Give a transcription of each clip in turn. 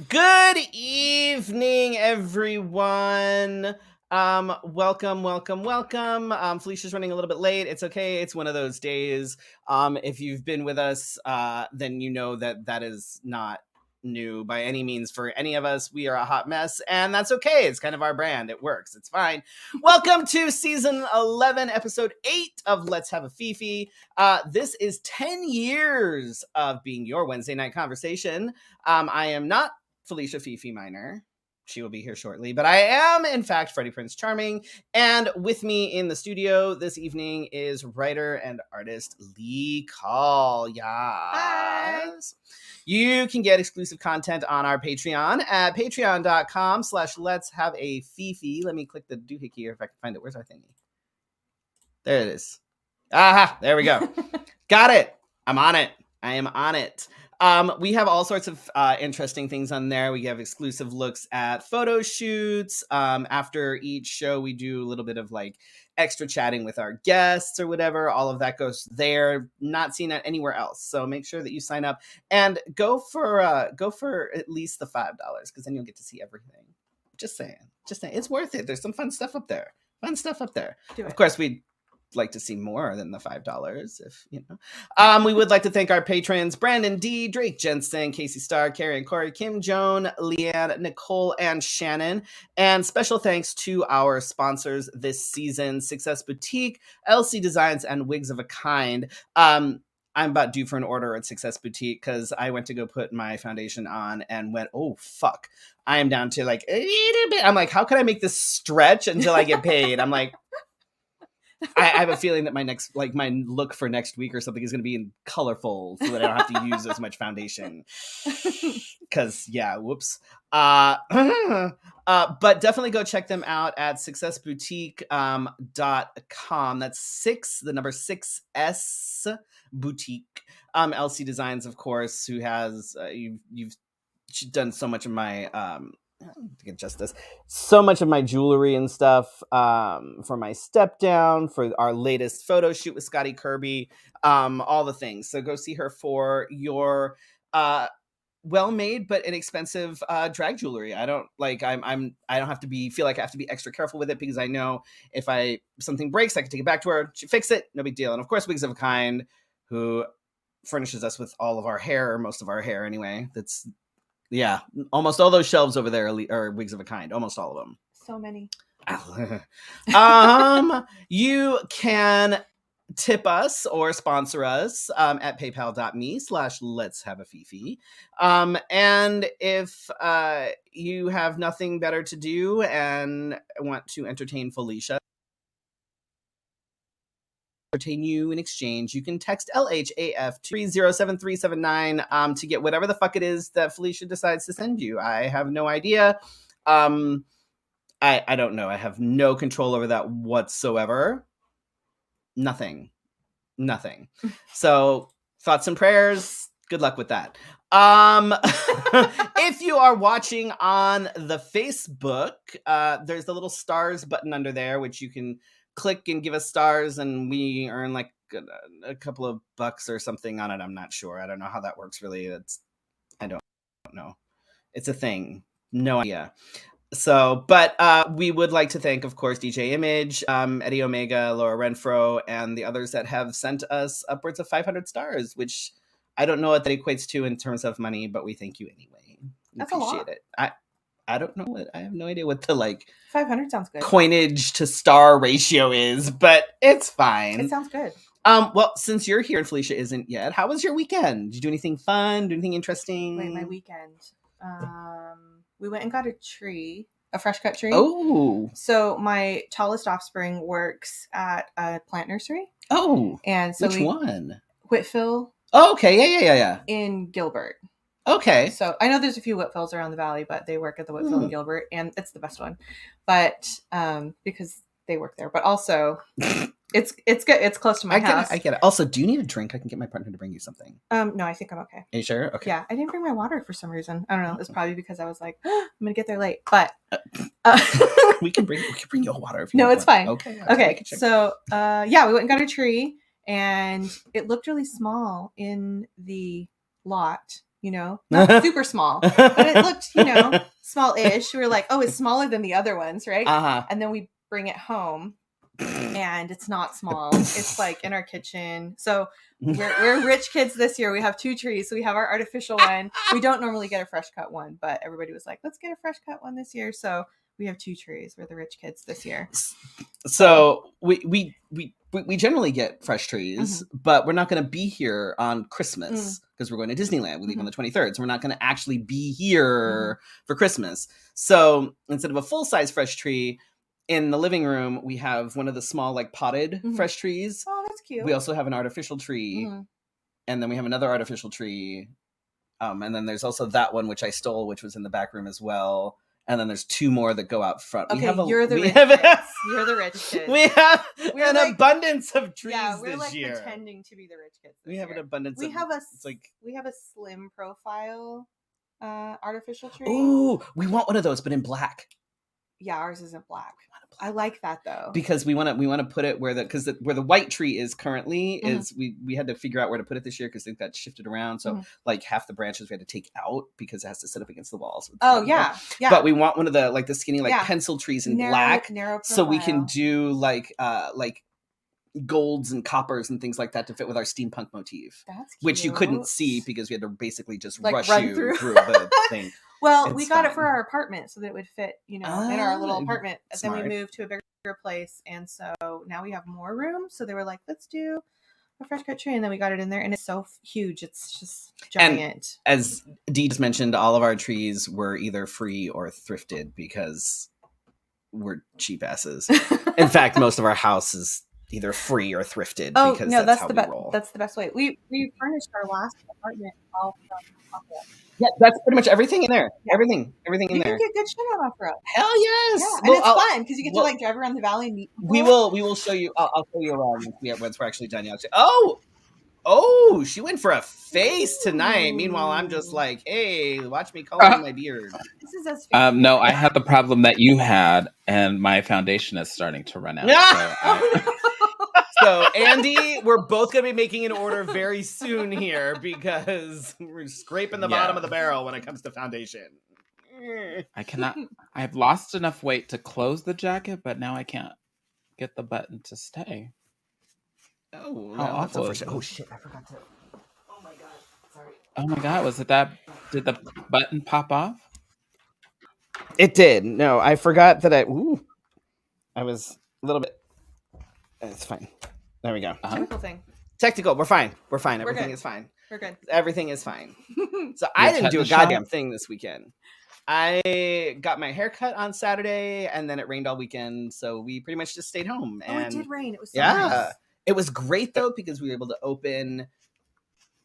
Good evening, everyone. Welcome. Felicia's running a little bit late. It's okay. It's one of those days. If you've been with us, then you know that is not new by any means for any of us. We are a hot mess, and that's okay. It's kind of our brand. It works. It's fine. Welcome to season 11, episode 8 of Let's Have a Fefe. This is 10 years of being your Wednesday night conversation. I am not Felicia Fefe Minor. She will be here shortly, but I am, in fact, Freddie Prince Charming. And with me in the studio this evening is writer and artist Lee Call. Yes. Hi. You can get exclusive content on our Patreon at patreon.com/let's have a Fefe. Let me click the doohickey here if I can find it. Where's our thingy? There it is. Aha, there we go. Got it. I'm on it. I am on it. We have all sorts of interesting things on there. We have exclusive looks at photo shoots. After each show, we do a little bit of like extra chatting with our guests or whatever. All of that goes there. Not seen it anywhere else. So make sure that you sign up and go for at least the $5 because then you'll get to see everything. Just saying. It's worth it. There's some fun stuff up there. Of course, we like to see more than the $5 if you know. We would like to thank our patrons Brandon D, Drake Jensen, Casey Starr, Carrie and Corey, Kim, Joan, Leanne, Nicole, and Shannon. And special thanks to our sponsors this season: Success Boutique, LC Designs, and Wigs of a Kind. I'm about due for an order at Success Boutique because I went to go put my foundation on and went, oh fuck, I am down to like a little bit. I'm like, how can I make this stretch until I get paid? I'm like, I have a feeling that my look for next week or something is going to be in colorful so that I don't have to use as much foundation. Because, yeah, whoops. But definitely go check them out at successboutique.com. That's the number 6S boutique. LC Designs, of course, who has, you've done so much of my, to get justice, so much of my jewelry and stuff for my step down, for our latest photo shoot with Scotty Kirby, all the things. So go see her for your well-made but inexpensive drag jewelry. I don't have to feel like I have to be extra careful with it because I know if something breaks, I can take it back to her. She fix it, no big deal. And of course, Wigs of a Kind, who furnishes us with all of our hair, or most of our hair anyway. Yeah, almost all those shelves over there are Wigs of a Kind. Almost all of them. So many. You can tip us or sponsor us at paypal.me/let's have a Fefe. And if you have nothing better to do and want to entertain Felicia, you in exchange, you can text LHAF to 307-379 to get whatever the fuck it is that Felicia decides to send you. I have no idea. I don't know. I have no control over that whatsoever. Nothing. So thoughts and prayers. Good luck with that. If you are watching on the Facebook, there's the little stars button under there, which you can click and give us stars, and we earn like a couple of bucks or something on it. I'm not sure. I don't know how that works really. I don't know. It's a thing. No idea. So, but we would like to thank, of course, DJ Image, Eddie Omega, Laura Renfro, and the others that have sent us upwards of 500 stars, which I don't know what that equates to in terms of money, but we thank you anyway. That's appreciate it. I don't know what. I have no idea what the 500 sounds good. Coinage to star ratio is, but it's fine. It sounds good. Well, since you're here and Felicia isn't yet, how was your weekend? Did you do anything fun? Do anything interesting? Wait, my weekend. We went and got a tree, a fresh cut tree. Oh. So my tallest offspring works at a plant nursery. Oh. And so which one? Whitfill. Oh, okay. Yeah. In Gilbert. Okay. So I know there's a few Whitfills around the valley, but they work at the Whitfill in Gilbert, and it's the best one. But because they work there, but also it's good. It's close to my house. I get it. Also, do you need a drink? I can get my partner to bring you something. No, I think I'm okay. Are you sure? Okay. Yeah, I didn't bring my water for some reason. I don't know. It's probably because I was like, I'm gonna get there late. But we can bring you a water if you no, want. It's fine. Okay. So we went and got a tree, and it looked really small in the lot. you know, not super small, but it looked, you know, small-ish. We were like, oh, it's smaller than the other ones, right? And then we bring it home, and it's not small. It's like in our kitchen. So we're rich kids this year. We have 2 trees. So we have our artificial one. We don't normally get a fresh cut one, but everybody was like, let's get a fresh cut one this year. So we have 2 trees. We're the rich kids this year. So we generally get fresh trees, but we're not going to be here on Christmas because we're going to Disneyland. We leave on the 23rd, so we're not going to actually be here for Christmas. So instead of a full-size fresh tree, in the living room, we have one of the small, like, potted fresh trees. Oh, that's cute. We also have an artificial tree, and then we have another artificial tree. And then there's also that one, which I stole, which was in the back room as well. And then there's 2 more that go out front. Okay, you're the rich kids. You're the rich kids. We have an abundance of trees we're this year. Pretending to be the rich kids this we have year. an abundance we have a slim profile artificial tree. Ooh, we want one of those, but in black. Yeah, ours isn't black. I like that though, because we want to put it where the white tree is currently is we had to figure out where to put it this year because things got shifted around. So like half the branches we had to take out because it has to sit up against the walls. Oh yeah, yeah. But we want one of the like the skinny pencil trees in black, narrow so we can do like golds and coppers and things like that to fit with our steampunk motif. That's cute. Which you couldn't see because we had to basically just rush run you through the thing. Well, we got it for our apartment so that it would fit, in our little apartment. Smart. Then we moved to a bigger place, and so now we have more room. So they were like, "Let's do a fresh cut tree," and then we got it in there, and it's so huge. It's just giant. And as Dee just mentioned, all of our trees were either free or thrifted because we're cheap asses. In fact, most of our house is either free or thrifted. Oh because no, that's how we roll. That's the best way. We furnished our last apartment all from Aqua. Yeah, that's pretty much everything in there. Yeah. Everything in there. You can get good shit on off-road. Hell yes. Yeah, and it's fun because you get to drive around the valley and meet people. We will show you. I'll show you around once we're actually done. Oh, she went for a face tonight. Meanwhile, I'm just like, hey, watch me coloring my beard. This is as no, I had the problem that you had, and my foundation is starting to run out. So, Andy, we're both going to be making an order very soon here because we're scraping the bottom of the barrel when it comes to foundation. I cannot. I've lost enough weight to close the jacket, but now I can't get the button to stay. Oh, how awful! Oh shit! I forgot to. Oh my god! Sorry. Oh my god! Was it that? Did the button pop off? It did. No, I forgot that I was a little bit. It's fine. There we go. Technical thing. Technical. We're fine. Everything is fine. We're good. Everything is fine. So I didn't do a goddamn thing this weekend. I got my hair cut on Saturday, and then it rained all weekend, so we pretty much just stayed home. And it did rain. It was so nice. Nice. It was great though because we were able to open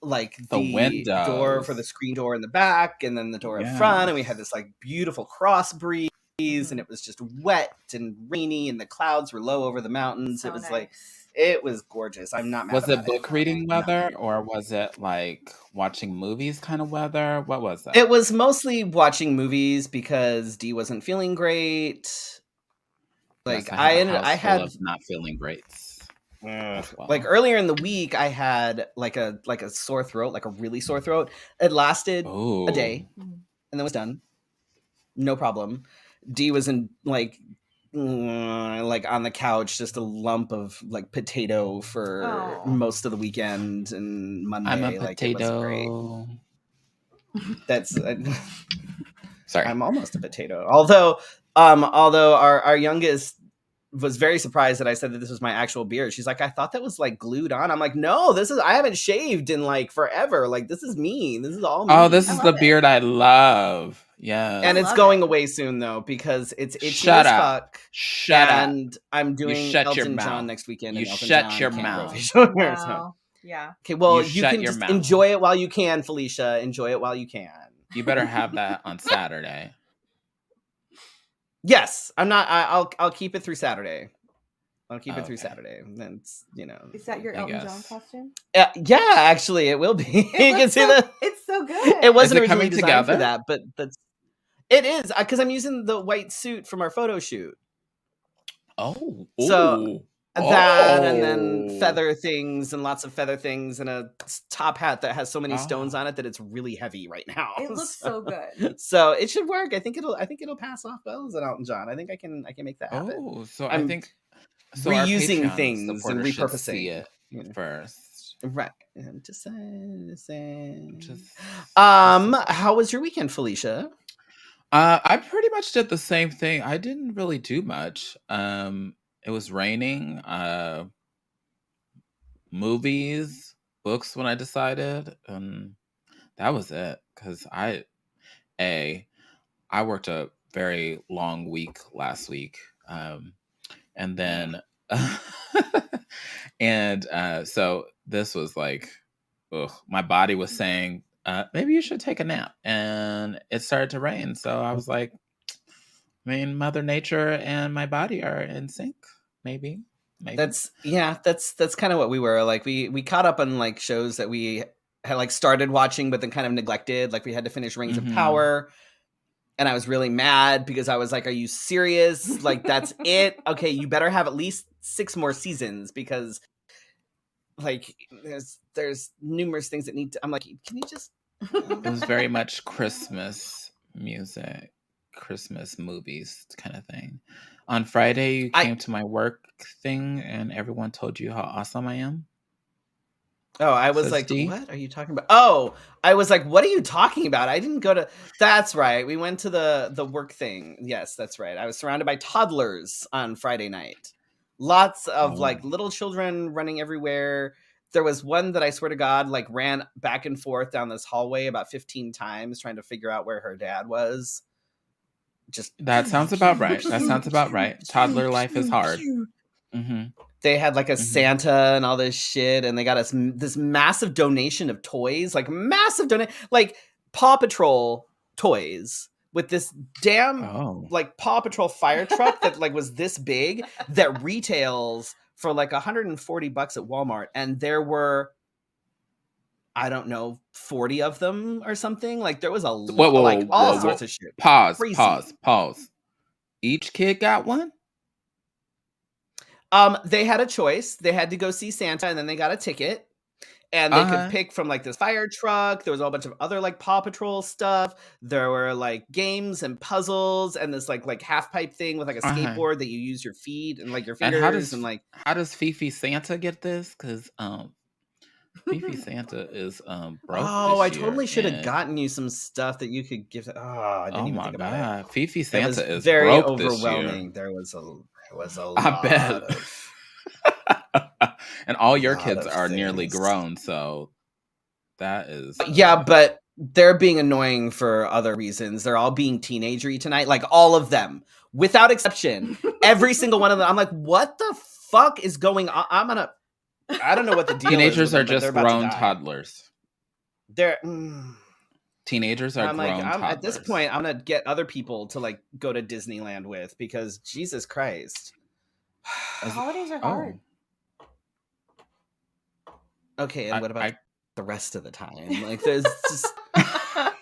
like the window door for the screen door in the back, and then the door in front, and we had this like beautiful cross breeze, and it was just wet and rainy, and the clouds were low over the mountains. So it was nice. Like it was gorgeous. I'm not mad. Was it book reading weather, or was it like watching movies kind of weather? What was that? It was mostly watching movies because Dee wasn't feeling great. Like yes, I had not feeling great. Well. Like earlier in the week, I had like a sore throat, like a really sore throat. It lasted a day, and then was done. No problem. Dee was in like on the couch, just a lump of like potato for most of the weekend and Monday. I'm a like, potato. It wasn't great. That's sorry. I'm almost a potato. Although our youngest was very surprised that I said that this was my actual beard. She's like, I thought that was like glued on. I'm like, no, I haven't shaved in like forever. Like this is me. This is all me. Oh, this is the beard I love. Yeah. And it's going away soon though, because it's itchy as fuck. Shut up. And I'm doing Elton John next weekend. You and Elton shut John your can't mouth. grow facial hair, so. Yeah. Okay, well, you can just enjoy it while you can, Felicia. Enjoy it while you can. You better have that on Saturday. Yes, I'm not. I'll keep it through Saturday. I'll keep it through Saturday. Then Is that your Elton John costume? Yeah, actually, it will be. You can see that. It's so good. It wasn't coming originally designed together for that, but it is because I'm using the white suit from our photo shoot. Oh, so That and then feather things and lots of feather things and a top hat that has so many stones on it that it's really heavy right now. It looks so good. So it should work. I think it'll pass off well as an Elton John. I think I can make that happen. Oh, so I'm I think reusing our things and repurposing. See it first, right? Just saying. How was your weekend, Felicia? I pretty much did the same thing. I didn't really do much. It was raining. Movies, books when I decided, and that was it. Because I worked a very long week last week, and then so this was like, my body was saying, maybe you should take a nap, and it started to rain. So I was like, I mean, Mother Nature and my body are in sync. Maybe. That's kind of what we were like. We caught up on like shows that we had like started watching, but then kind of neglected. Like we had to finish Rings of Power, and I was really mad because I was like, "Are you serious? Like that's it? Okay, you better have at least 6 more seasons because like there's numerous things that need to." I'm like, "Can you just?" It was very much Christmas music, Christmas movies kind of thing. On Friday, you came to my work thing, and everyone told you how awesome I am. Oh, I was like, what are you talking about? Oh, I was like, what are you talking about? I didn't go to... That's right. We went to the work thing. Yes, that's right. I was surrounded by toddlers on Friday night. Lots of like little children running everywhere. There was one that I swear to God, like ran back and forth down this hallway about 15 times trying to figure out where her dad was. That sounds about right. Toddler life is hard. Mm-hmm. They had like a Santa and all this shit, and they got us this massive donation of toys, like massive donation, like Paw Patrol toys with this damn like Paw Patrol fire truck that like was this big that retails for like $140 at Walmart, and there were, I don't know, 40 of them or something. Like there was a lot, all sorts of shit. Pause. Each kid got one? They had a choice. They had to go see Santa, and then they got a ticket. And they could pick from like this fire truck. There was a whole bunch of other like Paw Patrol stuff. There were like games and puzzles and this like half pipe thing with like a skateboard that you use your feet and like your fingers. And how does Fefe Santa get this? Because Fefe Santa is broke. Oh, I totally should have gotten you some stuff that you could give. Oh, I didn't even think about it. Fefe Santa is very broke overwhelming. This year. There was a lot. I bet. And all your kids are nearly grown, so that is yeah, but they're being annoying for other reasons. They're all being teenagery tonight, like all of them, without exception. Every single one of them. I'm like, what the fuck is going on? I don't know what the deal teenagers is. Are just grown toddlers. They're teenagers are grown toddlers. At this point, I'm gonna get other people to like go to Disneyland with, because Jesus Christ, holidays are hard. Okay, and what about the rest of the time? Like, there's just... I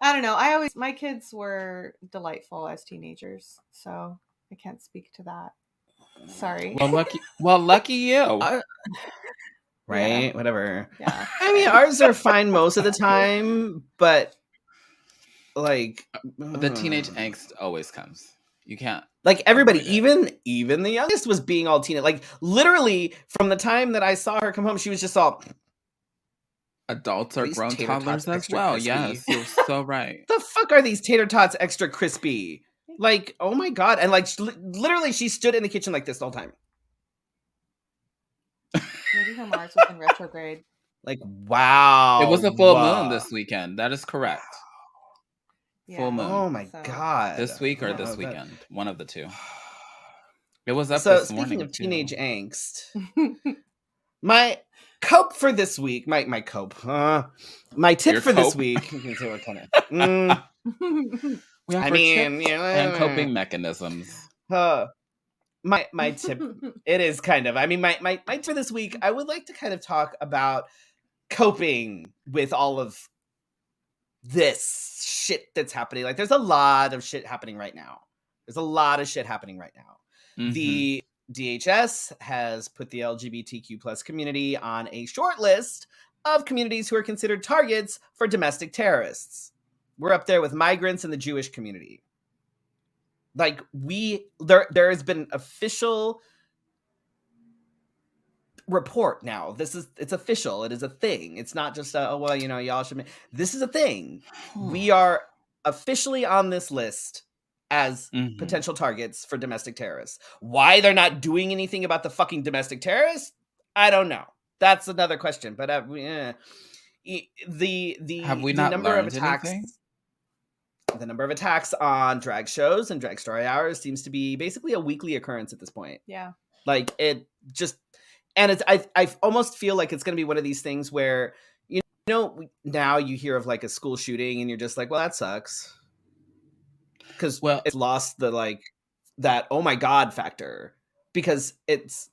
don't know. My kids were delightful as teenagers, so I can't speak to that. Sorry. Well, lucky you. Right? Yeah. Whatever. Yeah. I mean, ours are fine most of the time, but like the teenage angst always comes. You can't. Like everybody, even the youngest was being all teenage. Like literally, from the time that I saw her come home, she was just all. Adults are grown toddlers as well. Crispy. Yes, you're so right. The fuck are these tater tots extra crispy? Like, oh my God! And like, literally, she stood in the kitchen like this the whole time. Maybe her Mars was in retrograde. Like, wow! It was a full moon this weekend. That is correct. Yeah. Full moon. Oh my God! This week or this weekend? One of the two. It was up so this morning. Speaking of teenage angst, my cope for this week, my cope, my tip Your for cope? This week. You can say what kind of. I mean, and coping mechanisms. My tip, it is kind of. I mean, my tip for this week, I would like to kind of talk about coping with all of this shit that's happening. Like, there's a lot of shit happening right now. Mm-hmm. The DHS has put the LGBTQ plus community on a short list of communities who are considered targets for domestic terrorists. We're up there with migrants and the Jewish community. Like there has been official report now. It's official. It is a thing. It's not just y'all should. This is a thing. We are officially on this list as potential targets for domestic terrorists. Why they're not doing anything about the fucking domestic terrorists, I don't know. That's another question. But have we not number of learned attacks. anything? The number of attacks on drag shows and drag story hours seems to be basically a weekly occurrence at this point. Yeah. Like it just, and it's, I almost feel like it's going to be one of these things where, now you hear of like a school shooting and you're just like, well, that sucks. Because it's lost the like that, oh my God factor, because it's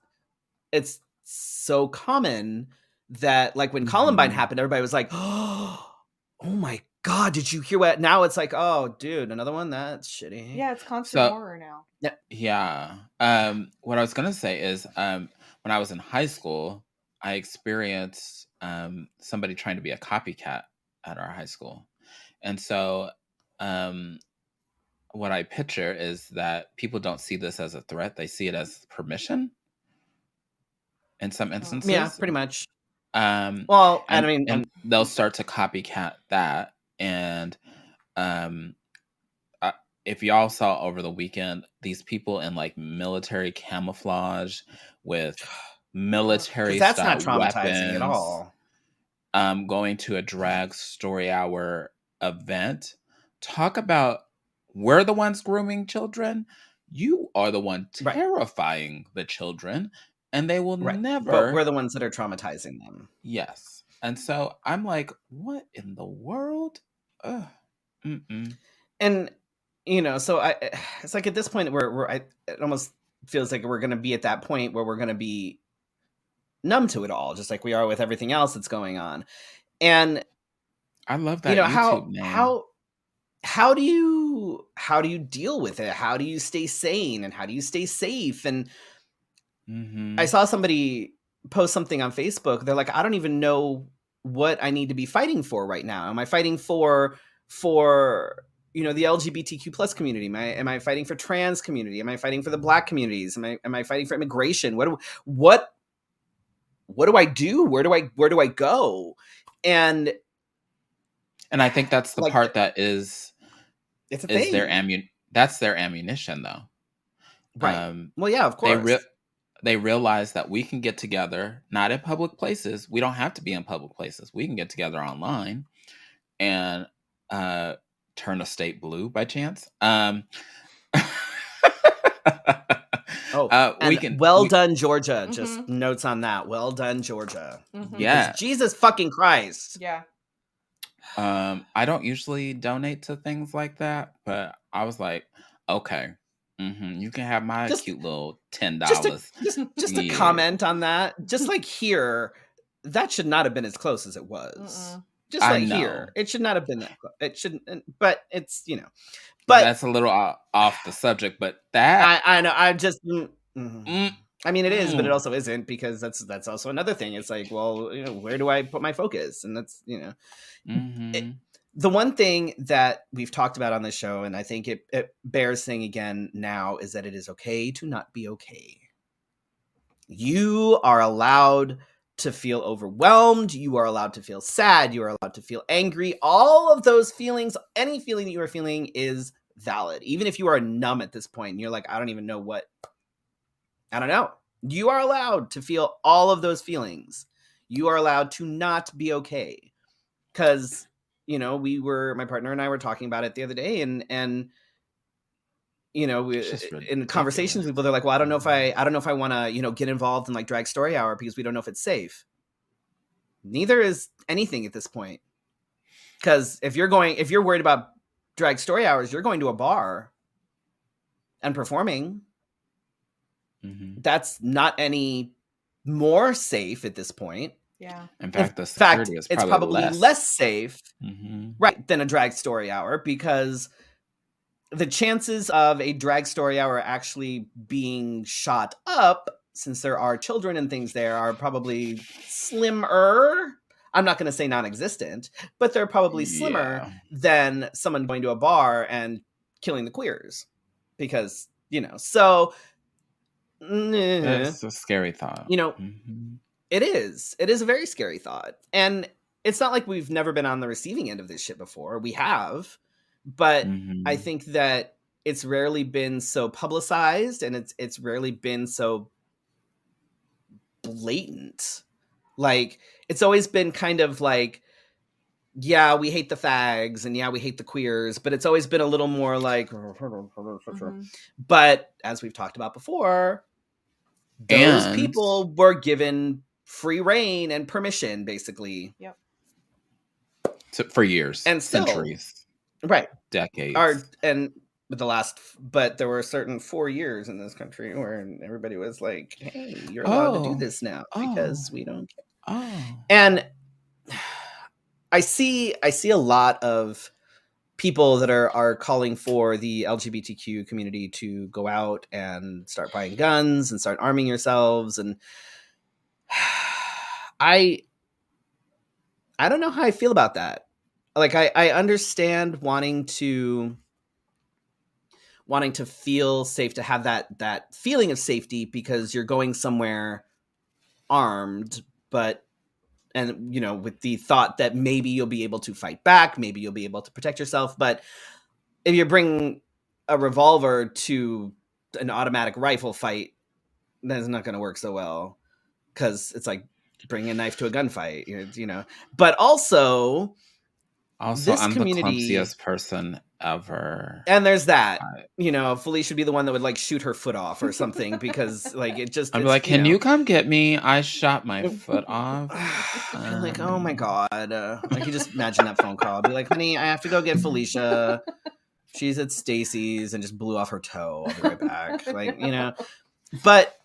so common that like when Columbine happened, everybody was like, oh my God, did you hear what? Now it's like, oh, dude, another one? That's shitty. Yeah, it's constant horror now. Yeah. What I was going to say is when I was in high school, I experienced somebody trying to be a copycat at our high school. And so what I picture is that people don't see this as a threat. They see it as permission in some instances. Yeah, pretty much. And they'll start to copycat that. And if y'all saw over the weekend, these people in like military camouflage with military that's style not traumatizing weapons, at all. Going to a drag story hour event. Talk about, we're the ones grooming children. You are the one terrifying the children, and they will never. But we're the ones that are traumatizing them. Yes, and so I'm like, what in the world? Ugh. And so it's like at this point it almost feels like we're going to be at that point where we're going to be numb to it all, just like we are with everything else that's going on. And I love that YouTube name. How do you deal with it? How do you stay sane and how do you stay safe? And I saw somebody post something on Facebook. They're like, I don't even know what I need to be fighting for right now. Am I fighting for the LGBTQ plus community? Am I fighting for trans community? Am I fighting for the Black communities? Am I fighting for immigration? What do I do? Where do I go? And I think that's the part that is thing. That's their ammunition, though. Right. Well, yeah, of course. They realize that we can get together, not in public places. We don't have to be in public places. We can get together online and turn a state blue by chance. Done, Georgia. Just notes on that. Well done, Georgia. Yeah. Jesus fucking Christ. Yeah. I don't usually donate to things like that, but I was like, okay, you can have my cute little $10. Just a comment on that. Just like here, that should not have been as close as it was. Just like here, it should not have been that close. It shouldn't, but it's but that's a little off the subject. But that I know. I just. I mean, it is, but it also isn't, because that's also another thing. It's like, well, where do I put my focus? And that's the one thing that we've talked about on this show, and I think it bears saying again now, is that it is okay to not be okay. You are allowed to feel overwhelmed. You are allowed to feel sad. You are allowed to feel angry. All of those feelings, any feeling that you are feeling is valid. Even if you are numb at this point and you're like, I don't even know what. I don't know. You are allowed to feel all of those feelings. You are allowed to not be okay. Because, my partner and I were talking about it the other day, and in conversations with people, they're like, well, I don't know if I want to, get involved in like drag story hour because we don't know if it's safe. Neither is anything at this point. Because if you're worried about drag story hours, you're going to a bar and performing. That's not any more safe at this point. Yeah. In fact, the security is probably less safe, right, than a drag story hour, because the chances of a drag story hour actually being shot up, since there are children and things there, are probably slimmer. I'm not going to say non-existent, but they're probably slimmer than someone going to a bar and killing the queers, because, you know, so it's a scary thought. You know, it is a very scary thought. And it's not like we've never been on the receiving end of this shit before. We have, but I think that it's rarely been so publicized, and it's rarely been so blatant. Like, it's always been kind of like, yeah, we hate the fags, and yeah, we hate the queers, but it's always been a little more like, but as we've talked about before, those people were given free reign and permission, basically. Yep. For years and still, centuries, right? Decades. But there were certain 4 years in this country where everybody was like, "Hey, you're allowed to do this now because we don't care." And I see a lot of people that are calling for the LGBTQ community to go out and start buying guns and start arming yourselves, and I don't know how I feel about that. Like, I understand wanting to feel safe, to have that feeling of safety because you're going somewhere armed, and you know, with the thought that maybe you'll be able to fight back, maybe you'll be able to protect yourself. But if you bring a revolver to an automatic rifle fight, that's not going to work so well, because it's like bringing a knife to a gunfight, you know. But also this I'm community, the clumsiest person ever, and there's that, you know, Felicia would be the one that would like shoot her foot off or something, because like it just, I'd be like, can you come get me? I shot my foot off. I'd be like, oh my god, like, you just imagine that phone call. I'd be like, honey, I have to go get Felicia, she's at Stacy's and just blew off her toe, I'll be right back. Like, you know. But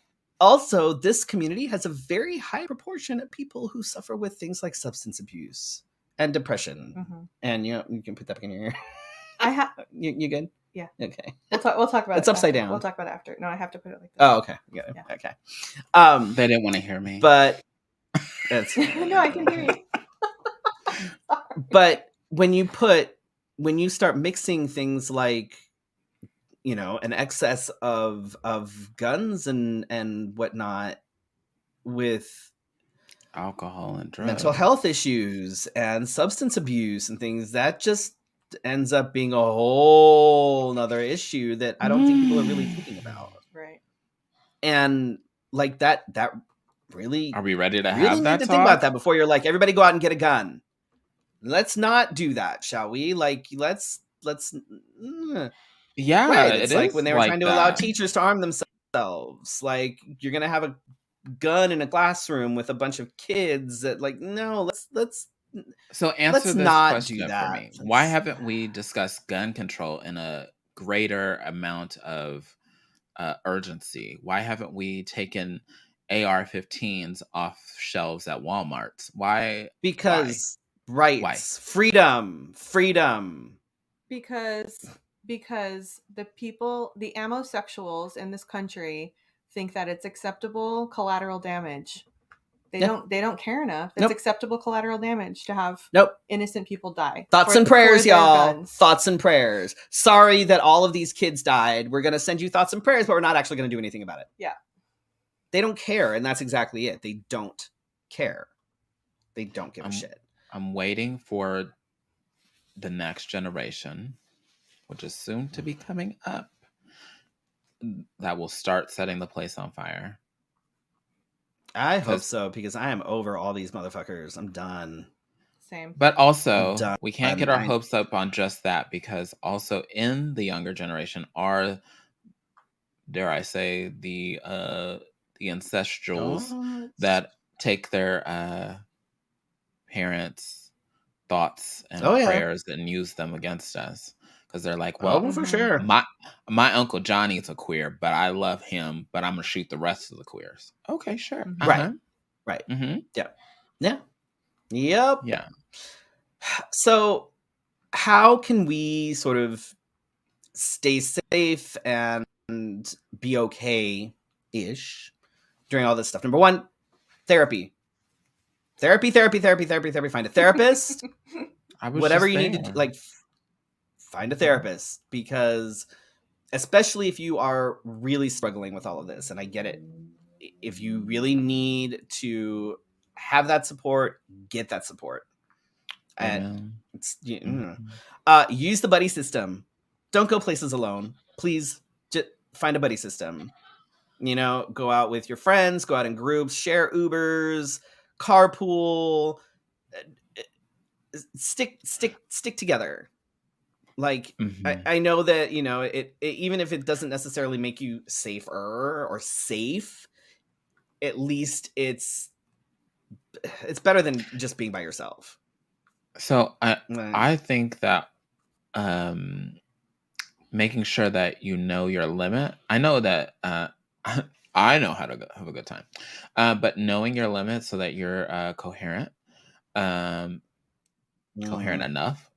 also, this community has a very high proportion of people who suffer with things like substance abuse and depression. And you know, you can put that in your ear. You good? Yeah. Okay. We'll talk about it. It's upside down. We'll talk about it after. No, I have to put it like this. Oh, okay. Yeah. Okay. They didn't want to hear me, but that's no, I can hear you. But when you start mixing things like, you know, an excess of guns and whatnot with alcohol and drugs, mental health issues and substance abuse and things, that just ends up being a whole nother issue that I don't think people are really thinking about. Right. And like that really, are we ready to really have need that to talk? think about that before you're like, everybody go out and get a gun. Let's not do that, shall we? Like, let's yeah, right. It's like when they were like trying to allow teachers to arm themselves. Like, you're gonna have a gun in a classroom with a bunch of kids. That, like, no, let's so answer let's this not question do that for me. Why haven't we discussed gun control in a greater amount of urgency? Why haven't we taken AR-15s off shelves at Walmart? Why? Because rights, freedom. Because the people, the ammosexuals in this country, think that it's acceptable collateral damage. They don't care enough. It's acceptable collateral damage to have innocent people die. Thoughts and prayers, y'all. Thoughts and prayers. Sorry that all of these kids died. We're going to send you thoughts and prayers, but we're not actually going to do anything about it. Yeah. They don't care, and that's exactly it. They don't care. They don't give a shit. I'm waiting for the next generation, which is soon to be coming up, that will start setting the place on fire. I hope so, because I am over all these motherfuckers. I'm done. Same. But also, we can't get our hopes up on just that, because also in the younger generation are, dare I say, the ancestrals that take their parents' thoughts and prayers and use them against us. Because they're like, well, for sure. My Uncle Johnny's a queer, but I love him, but I'm going to shoot the rest of the queers. Okay, sure. Right. Mm-hmm. Yeah. Yep. Yeah. So how can we sort of stay safe and be okay-ish during all this stuff. Number one, therapy. Therapy. Find a therapist. Whatever you need to do, like, find a therapist, because especially if you are really struggling with all of this, and I get it, if you really need to have that support, get that support. And use the buddy system. Don't go places alone. Please just find a buddy system. Go out with your friends, go out in groups, share Ubers, carpool, stick together. Like, I know that, it even if it doesn't necessarily make you safer or safe, at least it's better than just being by yourself. So I think that making sure that you know your limit. I know that I know how to have a good time, but knowing your limit so that you're coherent, coherent enough.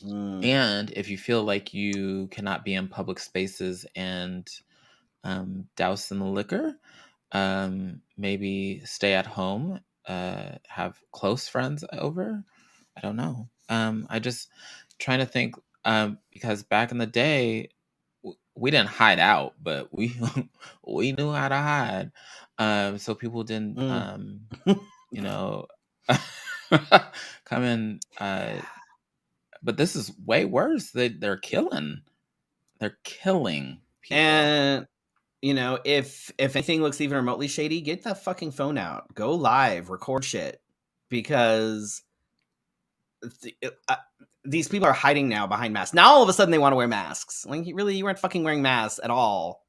And if you feel like you cannot be in public spaces and douse in the liquor, maybe stay at home, have close friends over. I don't know. I just trying to think, because back in the day, we didn't hide out, but we we knew how to hide. So people didn't, come in. But this is way worse. They're killing people. And if anything looks even remotely shady, get that fucking phone out. Go live, record shit, because these people are hiding now behind masks. Now all of a sudden they want to wear masks. Like, you weren't fucking wearing masks at all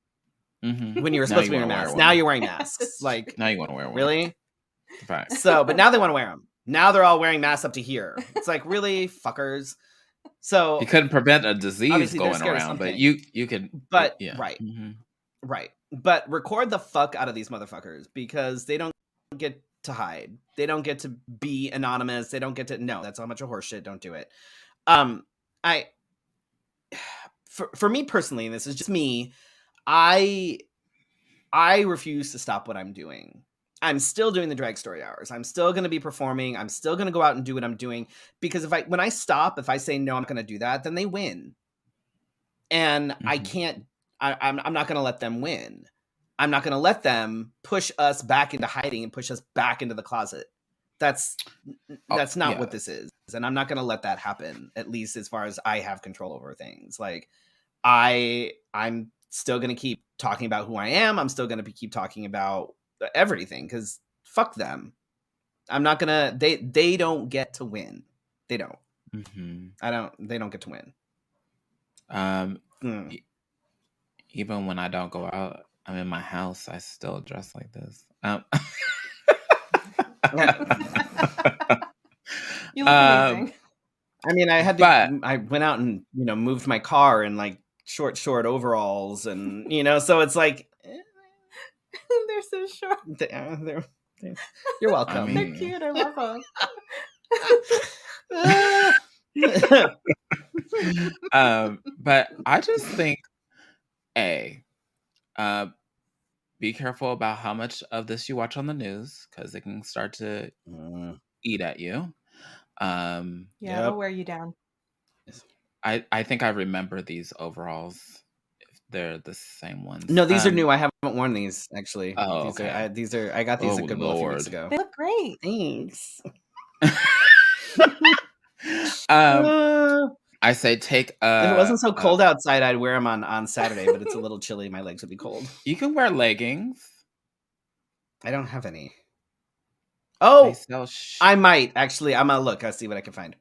when you were supposed to be wearing masks. Now you're wearing masks. Like, now you want to wear one. Really? Fact. So, but now they want to wear them. Now they're all wearing masks up to here. It's like, really, fuckers. So you couldn't prevent a disease going around, but you could. But yeah. Right. But record the fuck out of these motherfuckers, because they don't get to hide. They don't get to be anonymous. They don't get to. No, that's a bunch of horseshit. Don't do it. For me personally, and this is just me, I refuse to stop what I'm doing. I'm still doing the drag story hours. I'm still going to be performing. I'm still going to go out and do what I'm doing, because when I stop, if I say no, I'm going to do that, then they win. And I can't. I'm not going to let them win. I'm not going to let them push us back into hiding and push us back into the closet. That's not what this is, and I'm not going to let that happen. At least as far as I have control over things. Like, I'm still going to keep talking about who I am. I'm still going to keep talking about everything, because fuck them. I'm not gonna. They don't get to win. They don't. They don't get to win. Even when I don't go out, I'm in my house, I still dress like this. You look amazing. I mean, I went out and moved my car in like short overalls, and so it's like they're so short. You're welcome. I mean, they're cute. I love them. But I just think, be careful about how much of this you watch on the news, because it can start to eat at you. It'll wear you down. I think I remember these overalls. If they're the same ones. No, these are new. I haven't worn these, actually. Oh, okay. I got these a good a few weeks ago. They look great. Thanks. I say take. If it wasn't so cold outside, I'd wear them on Saturday, but it's a little chilly. My legs would be cold. You can wear leggings. I don't have any. Oh, I might actually. I'm gonna look. I'll see what I can find.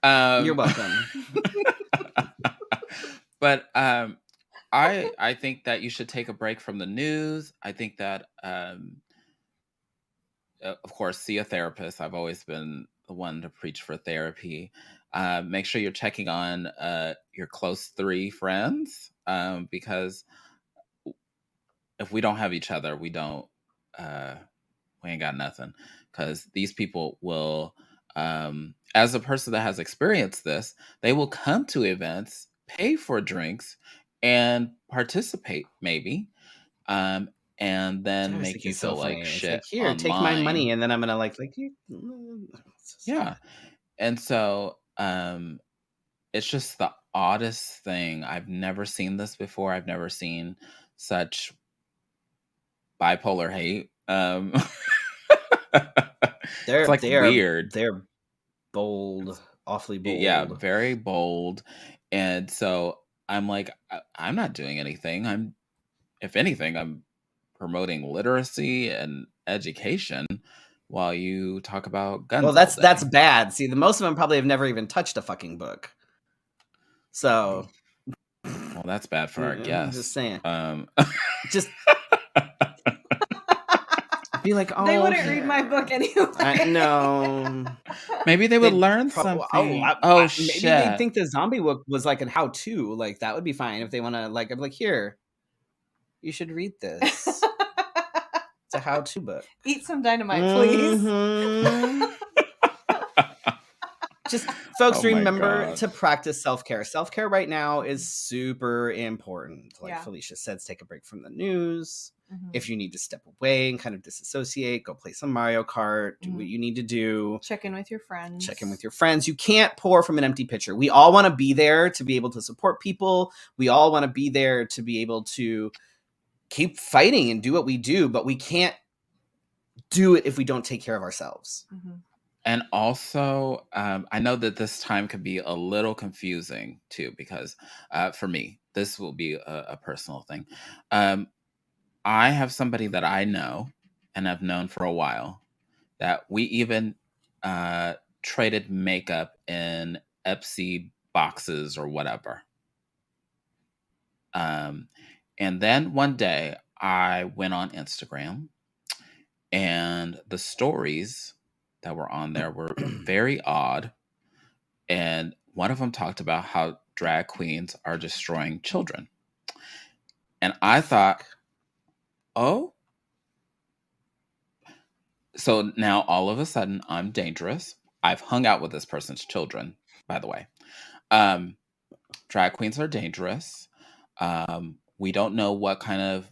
You're welcome. But I think that you should take a break from the news. I think that of course, see a therapist. I've always been the one to preach for therapy. Make sure you're checking on your close 3 friends, because if we don't have each other, we don't. We ain't got nothing, because these people will as a person that has experienced this, they will come to events, pay for drinks, and participate maybe, and I then always make think you it's so feel like funny. It's like, shit here, take my money, online. and then I'm gonna like you. Yeah. And so it's just the oddest thing. I've never seen this before. I've never seen such bipolar hate. It's like weird. They're bold, awfully Yeah, bold. very bold. And so I'm like, I'm not doing anything. If anything, I'm promoting literacy and education while you talk about Well, guns all that's day. bad. See, the most of them probably have never even touched a fucking book. So, Well, that's bad for our I'm just guests. saying. Just be like, oh, they wouldn't read my book anyway. No. Maybe they would learn something. Oh, maybe they shit. think the zombie book was like a how-to. Like that would be fine if they want to. Like, I'm like, here, you should read this. It's a how-to book. Eat some dynamite, please. Just folks, remember to practice self-care. Self-care right now is super important. Like Felicia said, take a break from the news. If you need to step away and kind of disassociate, go play some Mario Kart, do what you need to do. Check in with your friends. You can't pour from an empty pitcher. We all want to be there to be able to support people. We all want to be there to be able to keep fighting and do what we do, but we can't do it if we don't take care of ourselves. And also, I know that this time could be a little confusing too, because for me, this will be a personal thing. I have somebody that I know and have known for a while that we even traded makeup in Epsi boxes or whatever. And then one day I went on Instagram and the stories that were on there were very odd. And one of them talked about how drag queens are destroying children. And I thought, oh, so now all of a sudden I'm dangerous. I've hung out with this person's children, by the way. Drag queens are dangerous. We don't know what kind of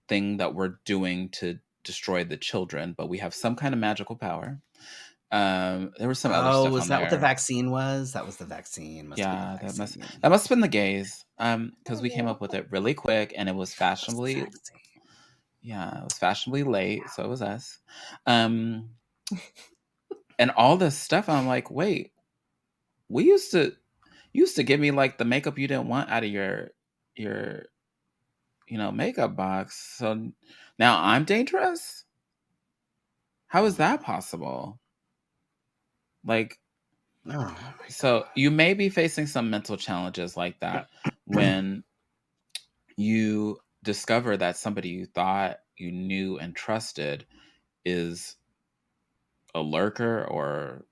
thing that we're doing to destroy the children, but we have some kind of magical power. There was some other stuff was on that there. what the vaccine was? That was the vaccine. That must have been the gays. Because we came up with it really quick, and it was fashionably. Yeah, it was fashionably late, so it was us. And all this stuff, I'm like, wait, we used to give me like the makeup you didn't want out of your makeup box. So now I'm dangerous? How is that possible? Like, so you may be facing some mental challenges like that when you discover that somebody you thought you knew and trusted is a lurker or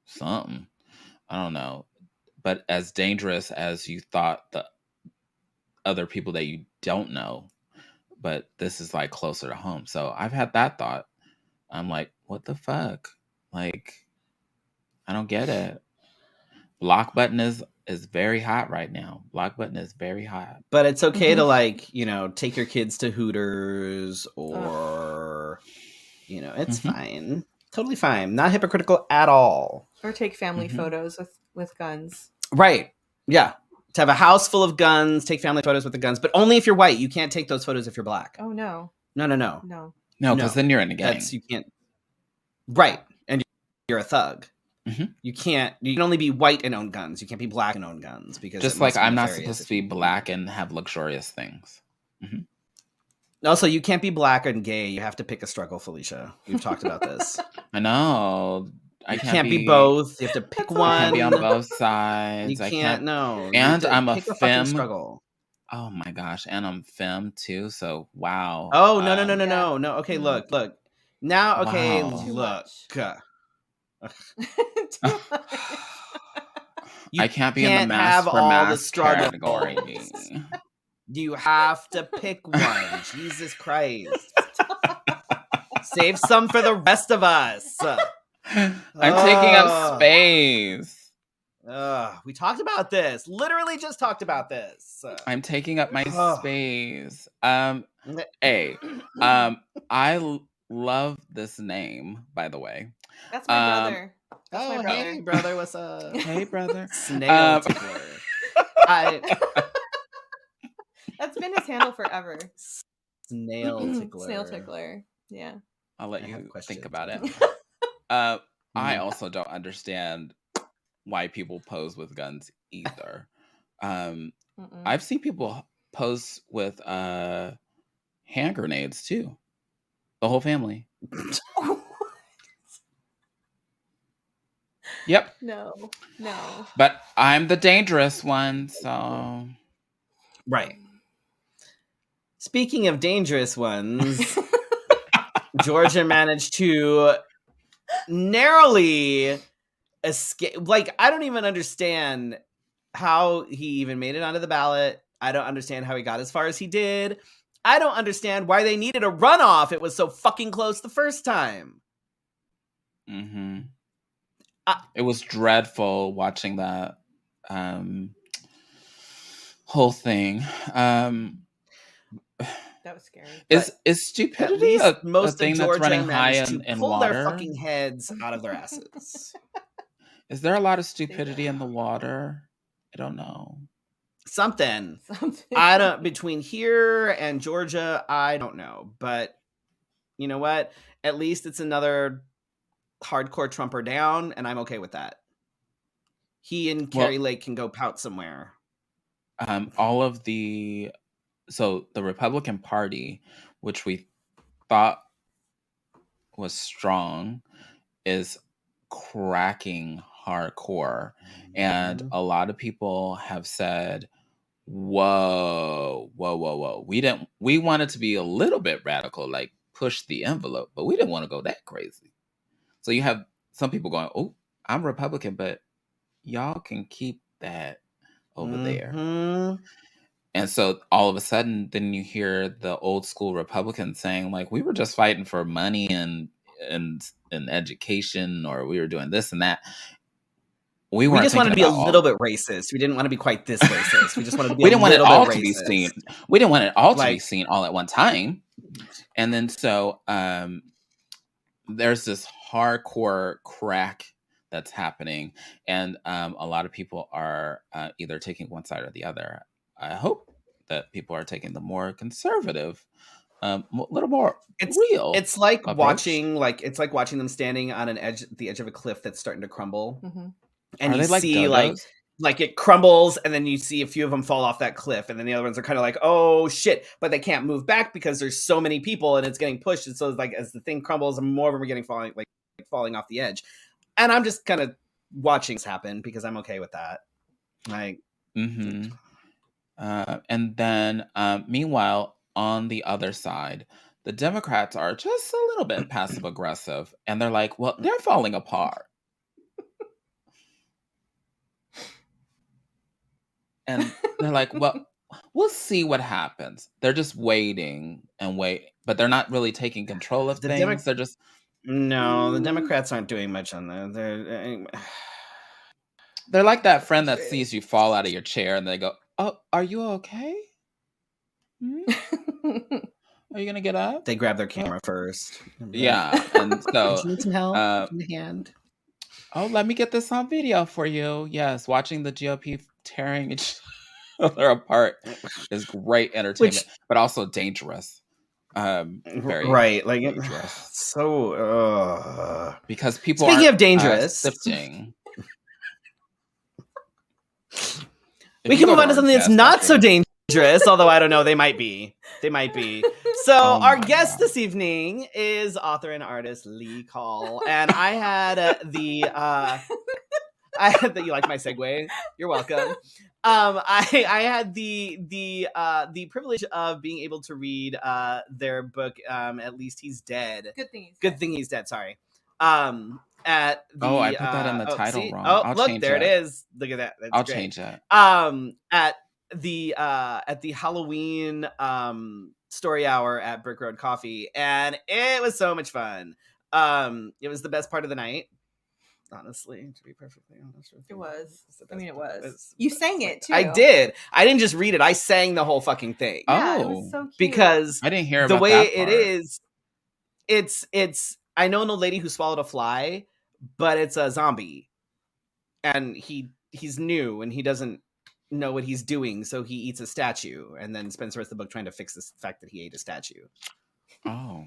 something. I don't know. But as dangerous as you thought the other people that you don't know, but this is like closer to home. So I've had that thought. I'm like, what the fuck? Like, I don't get it. Block button is very hot right now. Block button is very hot. But it's okay to like, take your kids to Hooters or, it's fine. Totally fine. Not hypocritical at all. Or take family photos with guns. Right. Yeah. To have a house full of guns, take family photos with the guns, but only if you're white. You can't take those photos if you're black. Oh, no. No, because then you're in a gang. You can't. Right. And you're a thug. You can only be white and own guns. You can't be black and own guns because just like I'm not supposed to be black and have luxurious things. Also, you can't be black and gay. You have to pick a struggle, Felicia. We've talked about this. I know. You can't be both. You have to pick one. You can't be on both sides. You can't. No. And I'm a femme. Struggle. Oh my gosh, and I'm femme too. So wow. Oh no. Okay, look. Now, okay, wow. look. I can't be in the mask for mask category. You have to pick one. Jesus Christ. Save some for the rest of us. I'm taking up space. We talked about this. Literally just talked about this. I'm taking up my space. I love this name, by the way. That's my brother. That's my brother. Hey, brother. What's up? Hey, brother. Snail tickler. That's been his handle forever. Snail tickler. Snail tickler. Yeah. I'll let you think about it. I also don't understand why people pose with guns either. I've seen people pose with hand grenades too. The whole family. Yep. No. But I'm the dangerous one, so. Right. Speaking of dangerous ones, Georgia managed to narrowly escape. Like, I don't even understand how he even made it onto the ballot. I don't understand how he got as far as he did. I don't understand why they needed a runoff. It was so fucking close the first time. Mm-hmm. It was dreadful watching that whole thing. That was scary. Is stupidity a thing that's running high in pull water? Their fucking heads out of their asses. Is there a lot of stupidity in the water? I don't know. Something. I don't. Between here and Georgia, I don't know. But you know what? At least it's another hardcore Trumper down, and I'm okay with that. He and Carrie Lake can go pout somewhere. So the Republican Party, which we thought was strong, is cracking hardcore. And a lot of people have said, whoa. We wanted to be a little bit radical, like push the envelope, but we didn't want to go that crazy. So you have some people going, oh, I'm Republican, but y'all can keep that over there. And so all of a sudden, then you hear the old school Republicans saying, like, we were just fighting for money and education, or we were doing this and that. We just wanted to be a little bit racist. We didn't want to be quite this racist. We just wanted to be we didn't want it all to be seen. We didn't want it all to be seen all at one time. And then so there's this hardcore crack that's happening, and a lot of people are either taking one side or the other. I hope that people are taking the more conservative, a little more real. It's like watching, watching them standing on the edge of a cliff that's starting to crumble, and you see like it crumbles, and then you see a few of them fall off that cliff, and then the other ones are kind of like, oh shit, but they can't move back because there's so many people and it's getting pushed, and so it's like as the thing crumbles, more of them are falling off the edge, and I'm just kind of watching this happen because I'm okay with that. Like. And then, meanwhile, on the other side, the Democrats are just a little bit passive aggressive, and they're like, well, they're falling apart. And they're like, well, we'll see what happens. They're just waiting, but they're not really taking control of things. They're just... No, the Democrats aren't doing much on that. They're like that friend that sees you fall out of your chair and they go, oh, are you okay? Are you gonna get up? They grab their camera first. Yeah, and so you need some help in the hand. Oh, let me get this on video for you. Yes, watching the GOP tearing each other apart is great entertainment, but also dangerous. Very right, like dangerous. So because people speaking are of dangerous, sifting. We can move on to something that's not so dangerous, although I don't know, they might be. So our guest this evening is author and artist Lee Call, and I had you like my segue? You're welcome. I had the privilege of being able to read their book. At least he's dead. Good thing he's dead. Sorry. I put that in the title wrong. I'll look, change there it. It is. Look at that. That's I'll great. change that. At the Halloween story hour at Brick Road Coffee, and it was so much fun. It was the best part of the night. honestly, to be perfectly honest with you. It was. I mean, it was. You sang it too. I did. I didn't just read it. I sang the whole fucking thing. Yeah, it was so cute. Because I didn't hear the about way that part. it is, it's. I know an old lady who swallowed a fly, but it's a zombie, and he's new and he doesn't know what he's doing, so he eats a statue and then spends the rest of the book trying to fix the fact that he ate a statue. Oh.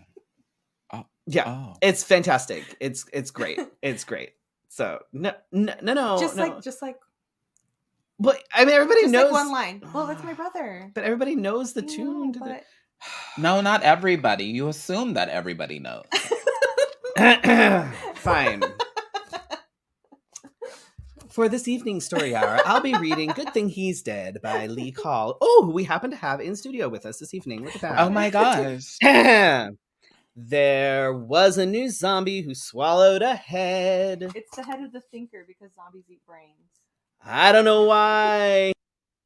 Yeah. Oh. It's fantastic. It's great. It's great. So no. Just like. But I mean, everybody just knows like one line. Well, that's my brother. But everybody knows the tune. But... No, not everybody. You assume that everybody knows. Fine. For this evening's story hour, I'll be reading Good Thing He's Dead by Lee Call. Oh, who we happen to have in studio with us this evening. Look at that. Oh my gosh. There was a new zombie who swallowed a head. It's the head of the thinker because zombies eat brains. I don't know why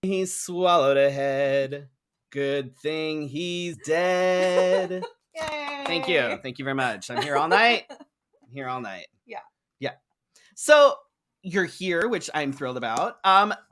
he swallowed a head. Good thing he's dead. Yay! Thank you. Thank you very much. I'm here all night. Yeah. Yeah. So you're here, which I'm thrilled about.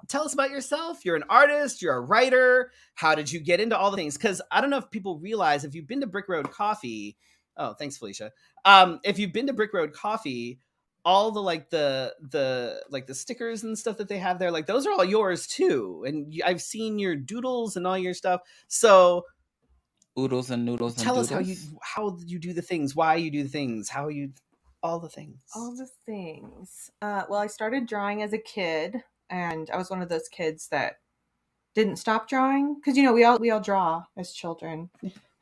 Tell us about yourself. You're an artist. You're a writer. How did you get into all the things? Because I don't know if people realize, if you've been to Brick Road Coffee. Oh, thanks, Felicia. If you've been to Brick Road Coffee, all the stickers and stuff that they have there, like those are all yours too. And I've seen your doodles and all your stuff. So oodles and noodles. Tell us how you do the things, why you do the things, how you. All the things. Well, I started drawing as a kid, and I was one of those kids that didn't stop drawing because we all draw as children,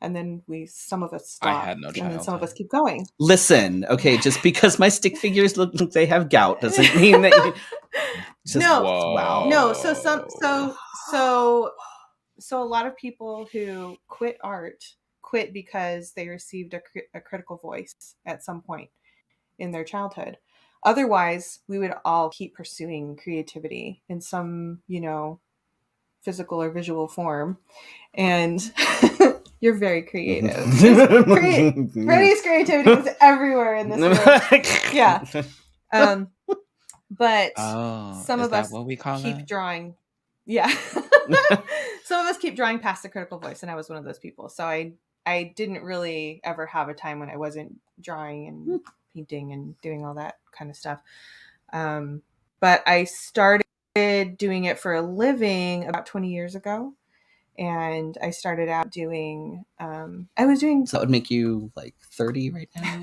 and then some of us stop. I had no childhood. And then some of us keep going. Listen, okay, just because my stick figures look like they have gout doesn't mean that you. Wow. No. So a lot of people who quit art quit because they received a critical voice at some point in their childhood. Otherwise, we would all keep pursuing creativity in some, physical or visual form. And you're very creative. Freddie's creativity is everywhere in this room. Yeah. But some of us keep drawing. Yeah. Some of us keep drawing past the critical voice, and I was one of those people. So I didn't really ever have a time when I wasn't drawing and painting and doing all that kind of stuff. But I started doing it for a living about 20 years ago. And I started out doing, So that would make you like 30 right now?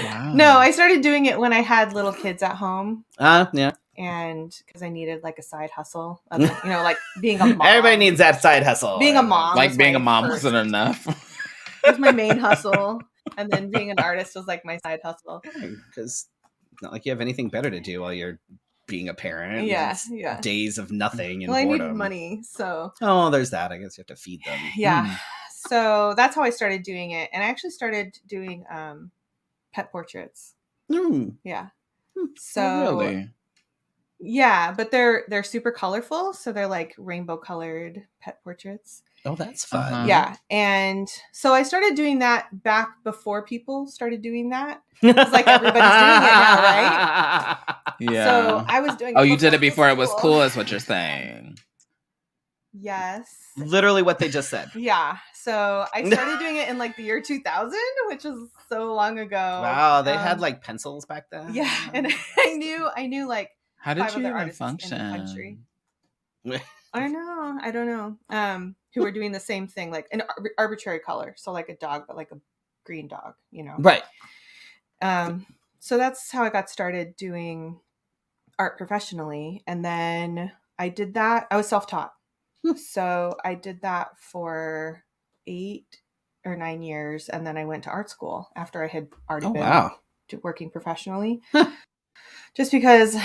Wow. No, I started doing it when I had little kids at home. Yeah. And because I needed like a side hustle, like being a mom. Everybody needs that side hustle. Being a mom. Like being a mom wasn't enough. It was my main hustle. And then being an artist was like my side hustle. Because it's not like you have anything better to do while you're being a parent. Yeah. Days of nothing and boredom. I needed money, so. Oh, there's that. I guess you have to feed them. Yeah. So that's how I started doing it. And I actually started doing pet portraits. Yeah. So really? Yeah, but they're super colorful, so they're like rainbow colored pet portraits. Oh, that's fun. Yeah. And so I started doing that back before people started doing that. It's like everybody's doing it now, right? Yeah. So I was doing it. Oh, you did it before it was cool, is what you're saying. Yes. Literally what they just said. Yeah. So I started doing it in like the year 2000, which is so long ago. Wow, they had like pencils back then. Yeah, and I knew like how did 5 you other even function? In the country. I don't know. Who were doing the same thing, like an arbitrary color, so like a dog, but like a green dog, Right. So that's how I got started doing art professionally, and then I did that. I was self-taught. So I did that for 8 or 9 years, and then I went to art school after I had already been working professionally. Just because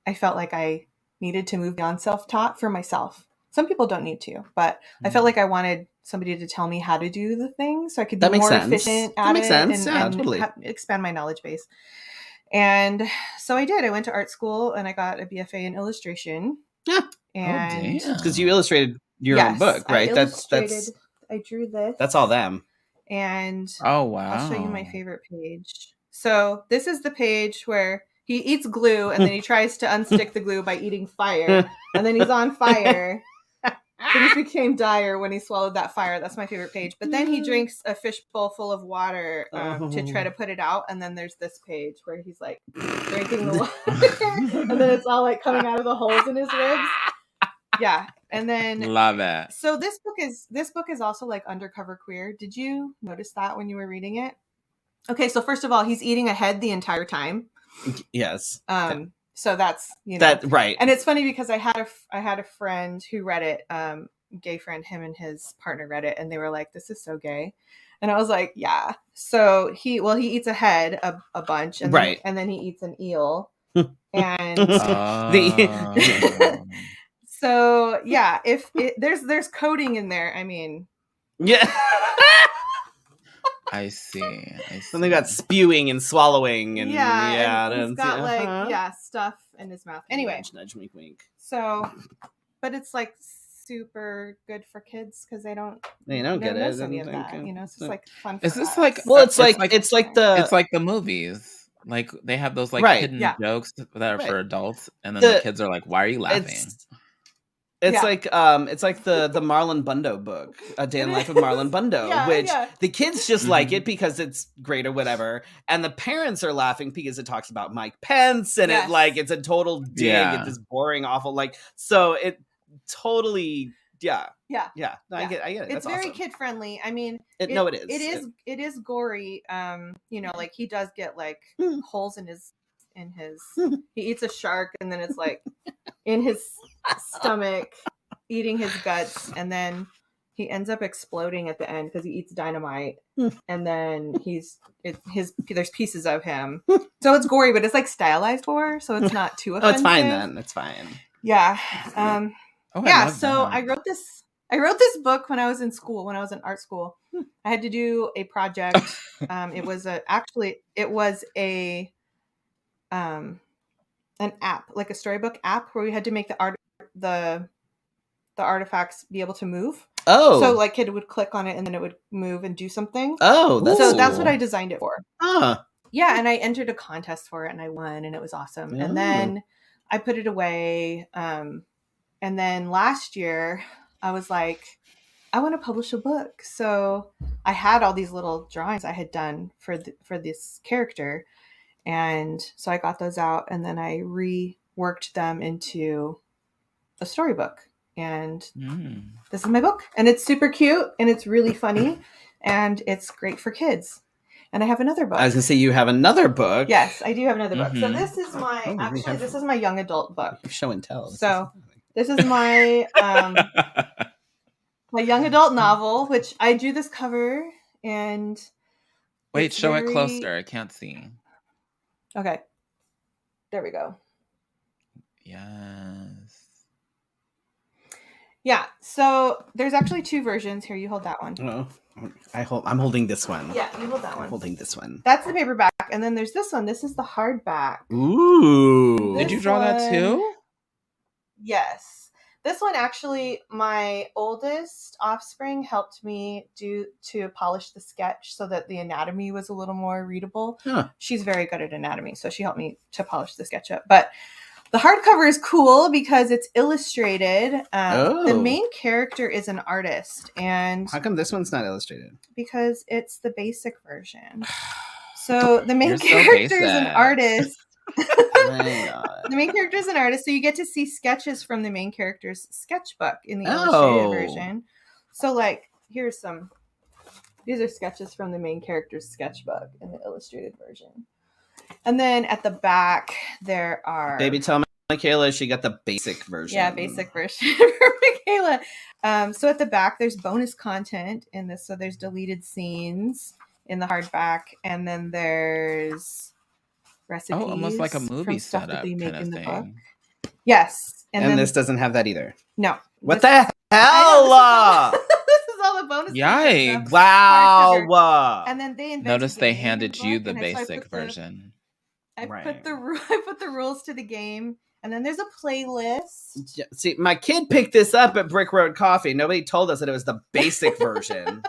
I felt like I needed to move beyond self-taught for myself. Some people don't need to, but I felt like I wanted somebody to tell me how to do the thing so I could be more efficient at it and totally. Expand my knowledge base. And so I did. I went to art school and I got a BFA in illustration. Yeah. And because you illustrated your own book, right? I drew this. That's all them. And oh wow. I'll show you my favorite page. So this is the page where he eats glue and then he tries to unstick the glue by eating fire. And then he's on fire. Things became dire when he swallowed that fire. That's my favorite page. But then he drinks a fishbowl full of water to try to put it out. And then there's this page where he's like drinking the water. And then it's all like coming out of the holes in his ribs. Yeah. And then love it. So this book is also like undercover queer. Did you notice that when you were reading it? Okay, so first of all, he's eating a head the entire time. Yes. So that's that right. And it's funny because I had a friend who read it, gay friend, him and his partner read it, and they were like, "This is so gay," and I was like, "Yeah." So he eats a head a bunch, and right, and then he eats an eel, and so yeah, if there's coding in there, I mean, yeah. I see. Something about spewing and swallowing and and he's got like stuff in his mouth. Anyway, nudge, wink, wink. So, but it's like super good for kids because they don't get it. Any of that, it's just like fun. Is this us. like? Well, it's like the movies. Like they have those like hidden jokes that are for adults, and then the kids are like, "Why are you laughing?" It's like the Marlon Bundo book, A Day in the Life of Marlon Bundo, which the kids just like it because it's great or whatever, and the parents are laughing because it talks about Mike Pence and it's a total dig at this boring, awful so it totally No, I get it. It's very kid friendly. I mean, it is. It is gory. Like he does get like holes in his. He eats a shark and then it's like in his stomach, eating his guts, and then he ends up exploding at the end because he eats dynamite, and then there's pieces of him. So it's gory, but it's like stylized gore, so it's not too offensive. Oh, it's fine then. It's fine. Yeah. So I wrote this book when I was in school, when I was in art school. I had to do a project. It was an app, like a storybook app, where we had to make the artifacts be able to move. Oh, so like kid would click on it and then it would move and do something. Oh, that's what I designed it for. Yeah, and I entered a contest for it and I won and it was awesome. And then I put it away. And then last year I was like, I want to publish a book. So I had all these little drawings I had done for this character. And so I got those out and then I reworked them into a storybook. And this is my book. And it's super cute and it's really funny and it's great for kids. And I have another book. I was going to say, you have another book. Yes, I do have another book. So this is this is my young adult book. Show and tell. So this is my my young adult novel, which I drew this cover and... Wait, show it closer. I can't see. Okay. There we go. Yes. Yeah. So there's actually two versions. Here, you hold that one. Oh, I'm holding this one. Yeah, you hold that one. I'm holding this one. That's the paperback. And then there's this one. This is the hardback. Ooh. Did you draw that too? Yes. This one, actually, my oldest offspring helped me to polish the sketch so that the anatomy was a little more readable. Huh. She's very good at anatomy, so she helped me to polish the sketch up. But the hardcover is cool because it's illustrated. The main character is an artist. And how come this one's not illustrated? Because it's the basic version. So the main character is an artist. The main character is an artist, so you get to see sketches from the main character's sketchbook in the illustrated version. So like, these are sketches from the main character's sketchbook in the illustrated version. And then at the back there are... Baby, tell Michaela she got the basic version. Yeah, basic version for Michaela. So at the back there's bonus content in this, so there's deleted scenes in the hardback, and then there's recipes. Oh, almost like a movie stuff setup that they make kind in of the thing. book. Yes. And then, this doesn't have that either. No. What the hell? This is all the bonus. Yikes. Wow. And then they notice they handed you the basic version. I put the rules to the game, and then there's a playlist. See, my kid picked this up at Brick Road Coffee. Nobody told us that it was the basic version.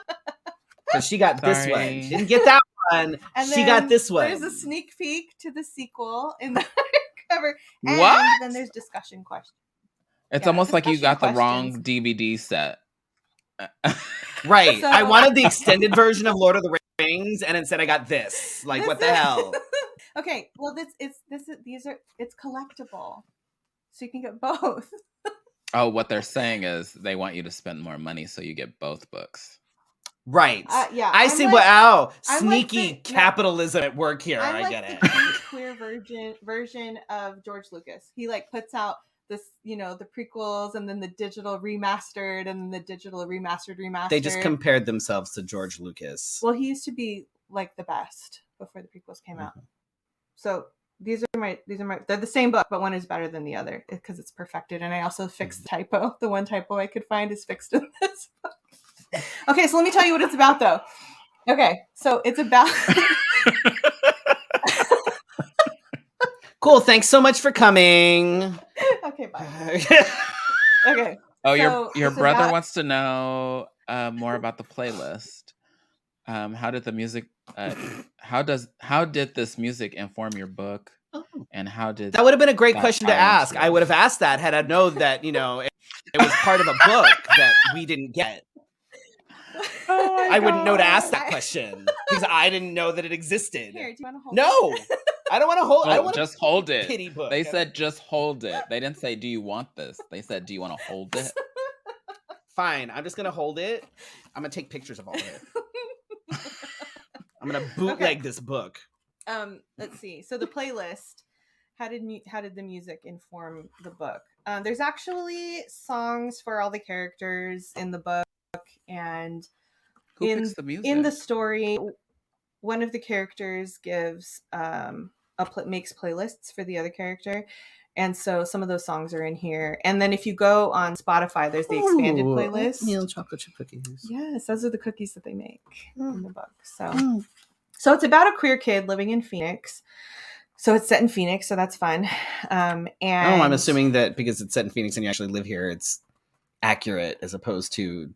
Because she got this one. She didn't get that on. She got this one. There's a sneak peek to the sequel in the cover. What? And then there's discussion questions. It's almost like you got the wrong DVD set. Right. So, I wanted the extended version of Lord of the Rings, and instead I got this. Like, what the hell? Okay, well, it's collectible, so you can get both. Oh, what they're saying is they want you to spend more money so you get both books. Right. Yeah. I see. Wow. Sneaky capitalism at work here. I get it. The queer version of George Lucas. He like puts out this, the prequels and then the digital remastered and the digital remastered. They just compared themselves to George Lucas. Well, he used to be like the best before the prequels came out. So they're the same book, but one is better than the other because it's perfected. And I also fixed the typo. The one typo I could find is fixed in this book. Okay, so let me tell you what it's about, though. Okay, so it's about... Cool, thanks so much for coming. Okay, bye. Okay. Oh, your brother wants to know more about the playlist. How did the music... how did this music inform your book? And how did... That would have been a great question to ask. I would have asked that had I known that, it was part of a book that we didn't get. I wouldn't know to ask that question because I didn't know that it existed. Here, do you want to hold it? I don't want to hold it. I don't want just hold it. Pity book. They said just hold it. They didn't say, do you want this? They said, do you want to hold it? Fine. I'm just going to hold it. I'm going to take pictures of all of it. I'm going to bootleg this book. Let's see. So the playlist, how did the music inform the book? There's actually songs for all the characters in the book. And who picks the music? In the story, one of the characters gives makes playlists for the other character, and so some of those songs are in here. And then if you go on Spotify, there's the expanded playlist. Oatmeal chocolate chip cookies. Yes, those are the cookies that they make in the book. So it's about a queer kid living in Phoenix. So it's set in Phoenix, so that's fun. And I'm assuming that because it's set in Phoenix and you actually live here, it's accurate as opposed to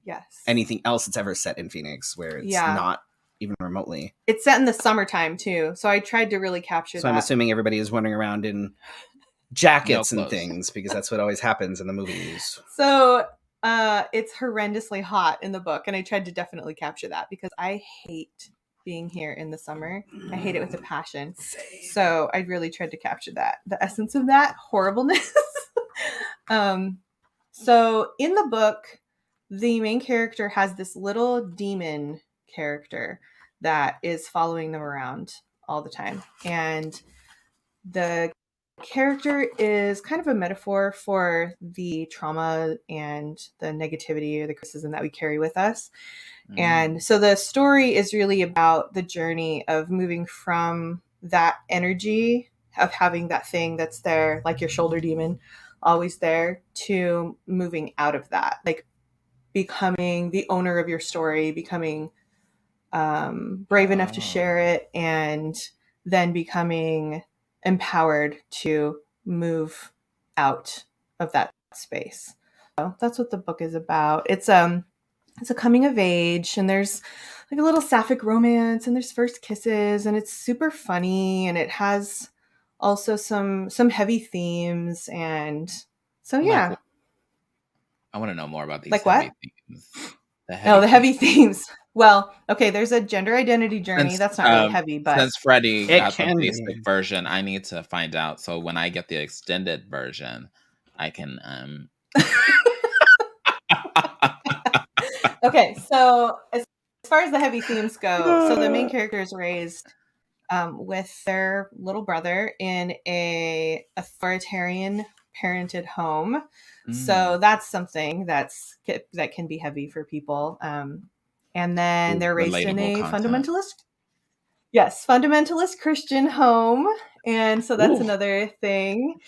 anything else that's ever set in Phoenix where it's not even remotely. It's set in the summertime too, so I tried to really capture that. So I'm assuming everybody is running around in jackets and things because that's what always happens in the movies. So it's horrendously hot in the book, and I tried to definitely capture that because I hate being here in the summer. I hate it with a passion. Same. So I really tried to capture that, the essence of that horribleness. So in the book, the main character has this little demon character that is following them around all the time. And the character is kind of a metaphor for the trauma and the negativity or the criticism that we carry with us. And so the story is really about the journey of moving from that energy of having that thing that's there, like your shoulder demon, always there, to moving out of that, like becoming the owner of your story, becoming brave enough to share it, and then becoming empowered to move out of that space. So that's what the book is about. It's a coming of age, and there's like a little sapphic romance, and there's first kisses, and it's super funny, and it has also some heavy themes, and so yeah. I want to know more about these heavy themes. The heavy themes. Well, okay, there's a gender identity journey. That's not really heavy, but since Freddie got the basic version, I need to find out. So when I get the extended version, I can Okay, so as far as the heavy themes go, so the main character is raised with their little brother in a authoritarian parented home. So that's something that can be heavy for people. And then they're raised in a fundamentalist Christian home. And so that's another thing.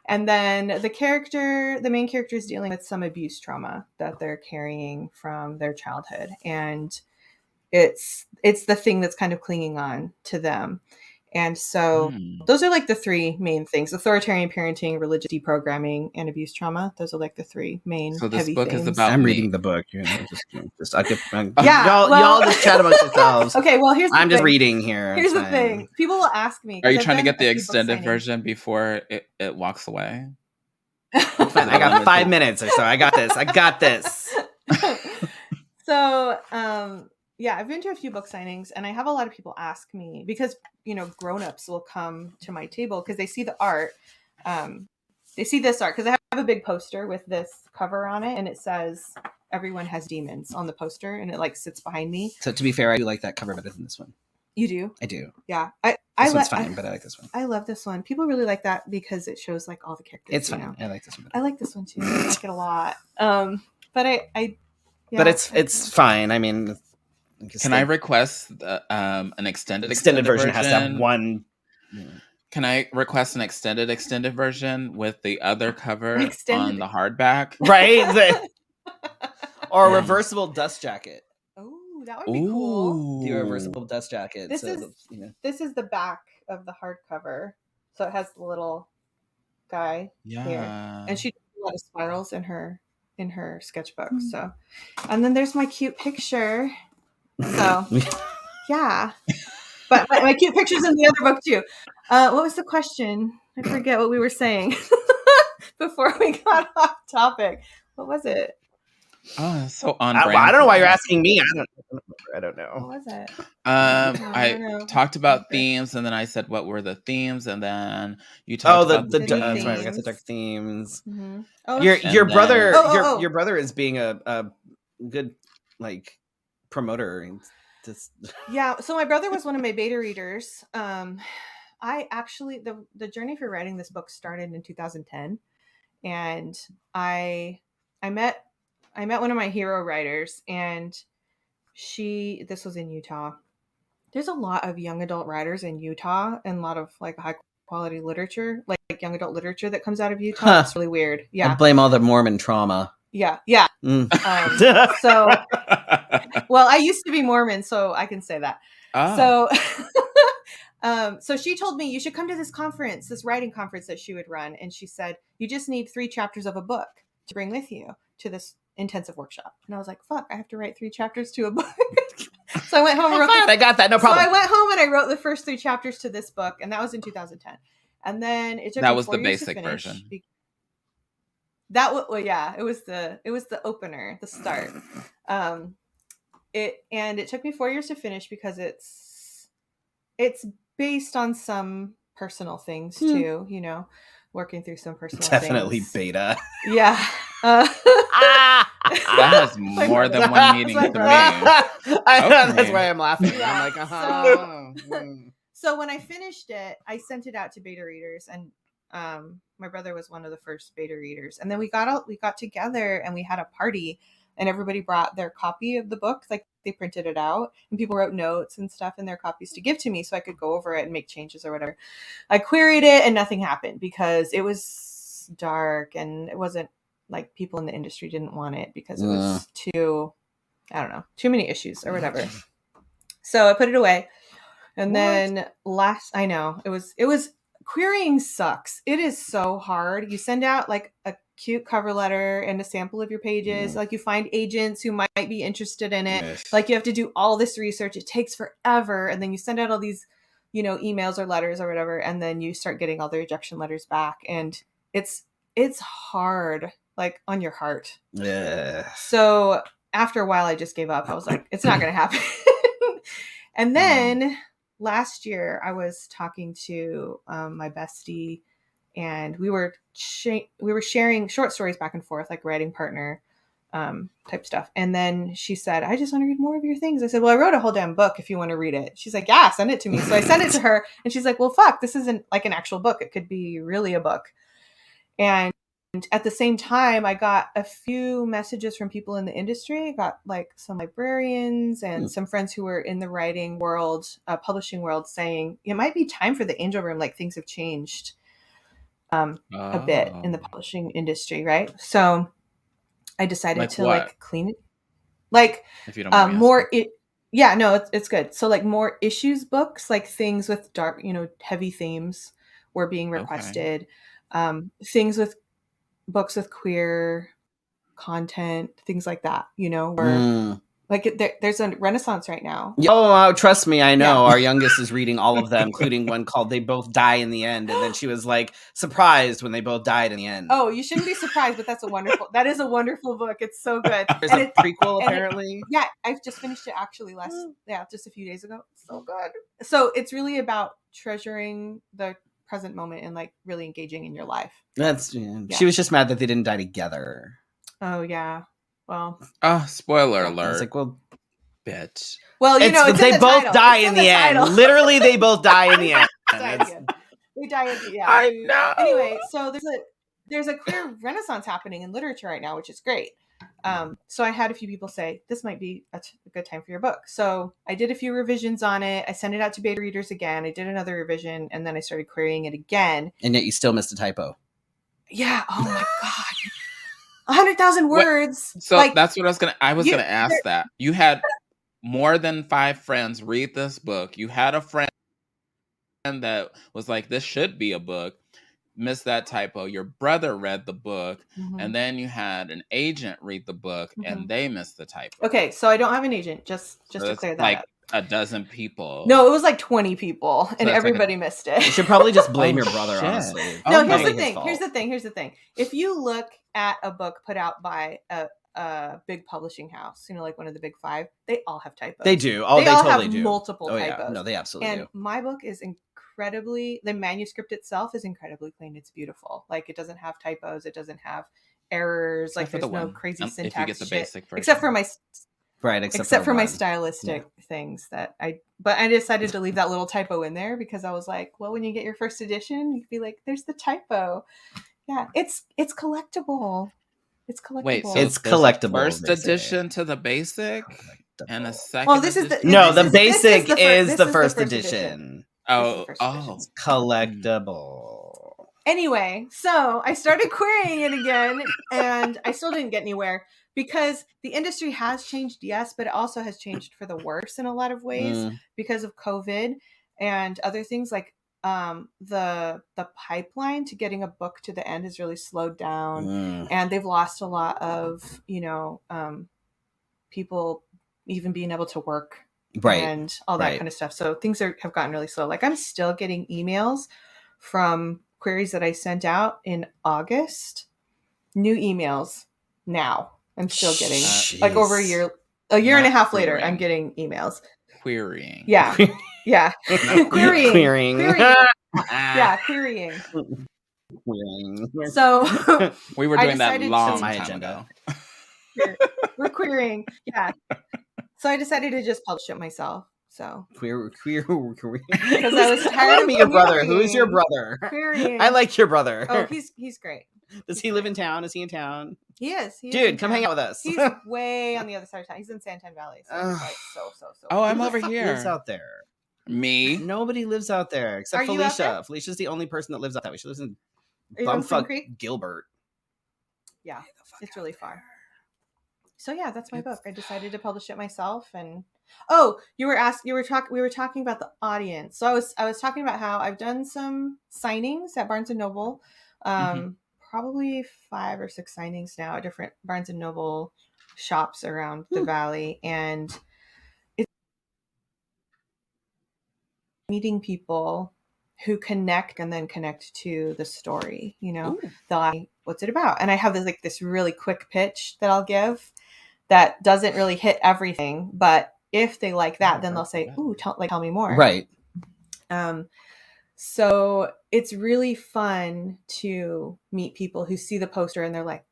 And then the main character is dealing with some abuse trauma that they're carrying from their childhood. And it's the thing that's kind of clinging on to them. And so those are like the three main things: authoritarian parenting, religious deprogramming, and abuse trauma. Those are like the three main So this heavy book themes. is about I'm me. reading the book. I get, yeah, y'all just chat amongst yourselves. Okay, well, I'm just reading here. Here's the thing. People will ask me. Are you trying to get the extended version before it walks away? Fine, I got 5 minutes or so. I got this. So, yeah, I've been to a few book signings, and I have a lot of people ask me because, grown-ups will come to my table because they see the art. They see this art because I have a big poster with this cover on it, and it says "Everyone has demons" on the poster, and it like sits behind me. So to be fair, I do like that cover better than this one. You do? I do. Yeah. This one's fine, but I like this one. I love this one. People really like that because it shows like all the characters. It's fine. I like this one better. I like this one too. I like it a lot. But yeah, but it's fine. I mean, can I request an extended version? Has to have one. Can I request an extended version with the other cover on the hardback? Right. Or a reversible dust jacket. Oh, that would be cool. The reversible dust jacket. This is the back of the hardcover, so it has the little guy here, and she does a lot of spirals in her sketchbook. So, and then there's my cute picture. So, yeah, but my cute picture's in the other book too. What was the question? I forget what we were saying before we got off topic. What was it? Oh, so on brand. I don't know why you're asking me. I don't know. What was it? I talked about themes, and then I said what were the themes, and then you talked about the themes. Right, we got the dark themes. Mm-hmm. Oh, your brother, your brother is being a good like promoter. Yeah, so my brother was one of my beta readers. I actually the journey for writing this book started in 2010, and I met one of my hero writers, and this was in Utah. There's a lot of young adult writers in Utah, and a lot of like high quality literature, like young adult literature that comes out of Utah. It's really weird. Yeah, I blame all the Mormon trauma. Yeah. So, well, I used to be Mormon, so I can say that. So, so she told me you should come to this conference, this writing conference that she would run, and she said you just need 3 chapters of a book to bring with you to this intensive workshop. And I was like, fuck, I have to write 3 chapters to a book. So I went home and wrote I got that, no problem. So I went home and I wrote the first 3 chapters to this book, and that was in 2010. And then it took that me was 4 the years basic to finish. version. That was it was the opener, the start. It took me 4 years to finish because it's based on some personal things too, working through some personal Definitely things. Beta. Yeah. That has more than one meaning to me. That's why I'm laughing. Yeah. I'm like, So when I finished it, I sent it out to beta readers, and my brother was one of the first beta readers. And then we got together and we had a party, and everybody brought their copy of the book. Like they printed it out, and people wrote notes and stuff in their copies to give to me so I could go over it and make changes or whatever. I queried it and nothing happened because it was dark, and it wasn't like people in the industry didn't want it because it was too many issues or whatever. So I put it away. And then I know it was querying sucks. It is so hard. You send out like a cute cover letter and a sample of your pages. Like you find agents who might be interested in it. Yes. Like you have to do all this research. It takes forever. And then you send out all these, emails or letters or whatever. And then you start getting all the rejection letters back. And it's hard, like on your heart. Yeah. So after a while, I just gave up. I was like, it's not going to happen. And then last year, I was talking to my bestie, and we were sharing short stories back and forth, like writing partner type stuff. And then she said, I just want to read more of your things. I said, well, I wrote a whole damn book if you want to read it. She's like, yeah, send it to me. So I sent it to her, and she's like, well, fuck, this isn't like an actual book. It could be really a book. And at the same time, I got a few messages from people in the industry. I got like some librarians and some friends who were in the writing world, publishing world, saying it might be time for the Angel Room. Like things have changed a bit in the publishing industry, right? So I decided to like clean it, like if you don't mind more it. Yeah, no, it's good. So like more issues books, like things with dark, heavy themes were being requested. Things with books with queer content, things like that, or like there's a renaissance right now. Oh, trust me, I know. Our youngest is reading all of them, including one called They Both Die in the End. And then she was like surprised when they both died in the end. Oh, you shouldn't be surprised, but that is a wonderful book. It's so good. There's a prequel, apparently. Yeah, I've just finished it actually just a few days ago. It's so good. So it's really about treasuring the present moment and like really engaging in your life. She was just mad that they didn't die together. Oh yeah. Well. Oh, spoiler alert. I was like, well, bitch. Well, they both die in the end. Literally, they both die in the end. They die at the end. I know. Anyway, so there's a queer renaissance happening in literature right now, which is great. So I had a few people say, this might be a good time for your book. So I did a few revisions on it. I sent it out to beta readers again. I did another revision, and then I started querying it again. And yet you still missed a typo. Yeah. Oh my God. 100,000 words. So that's what I was gonna ask that. You had more than 5 friends read this book. You had a friend that was like, this should be a book. Missed that typo. Your brother read the book, and then you had an agent read the book, and they missed the typo. Okay, so I don't have an agent. Just to clear that up. A dozen people. No, it was like 20 people, and everybody missed it. You should probably just blame your brother, honestly. No, here's the thing. If you look at a book put out by a big publishing house, like one of the big 5, they all have typos. They do. Oh, they all totally have do. Multiple typos. Yeah. No, they absolutely do. And my book is the manuscript itself is incredibly clean. It's beautiful. Like, it doesn't have typos. It doesn't have errors. Like, there's no crazy syntax if you get the basic version. Except for my... Right, except for my stylistic things but I decided to leave that little typo in there because I was like, well, when you get your first edition, you'd be like, there's the typo. Yeah, it's collectible. It's collectible. Wait, so it's collectible. First edition to the basic and a second. Well, this is the basic is the first edition. Oh, it's collectible. Anyway, so I started querying it again, and I still didn't get anywhere. Because the industry has changed, yes, but it also has changed for the worse in a lot of ways because of COVID and other things. Like the pipeline to getting a book to the end has really slowed down, and they've lost a lot of people even being able to work and all that kind of stuff. So things have gotten really slow. Like, I'm still getting emails from queries that I sent out in August, new emails now. I'm still getting like over a year and a half later. I'm getting emails. Querying. Yeah. Yeah. Querying. Yeah, querying. So we were doing that long time ago. We're querying. Yeah. So I decided to just publish it myself. So queer. Because I was tired of meet your brother. Who is your brother? Querying. I like your brother. Oh, he's great. Does he live in town? Is he in town? He is. Dude, come hang out with us. He's way on the other side of town. He's in Santan Valley. So he's like so. Oh, I'm over here. Who lives out there? Me? Nobody lives out there except Felicia. Felicia's the only person that lives out that way. She lives in bumfuck Gilbert. Yeah, it's really far. So yeah, that's my book. I decided to publish it myself. And we were talking about the audience. So I was talking about how I've done some signings at Barnes and Noble. Probably 5 or 6 signings now at different Barnes and Noble shops around the valley, and it's meeting people who connect to the story. What's it about? And I have this really quick pitch that I'll give that doesn't really hit everything, but if they like that, then they'll say, "Ooh, tell me more." Right. So it's really fun to meet people who see the poster and they're like,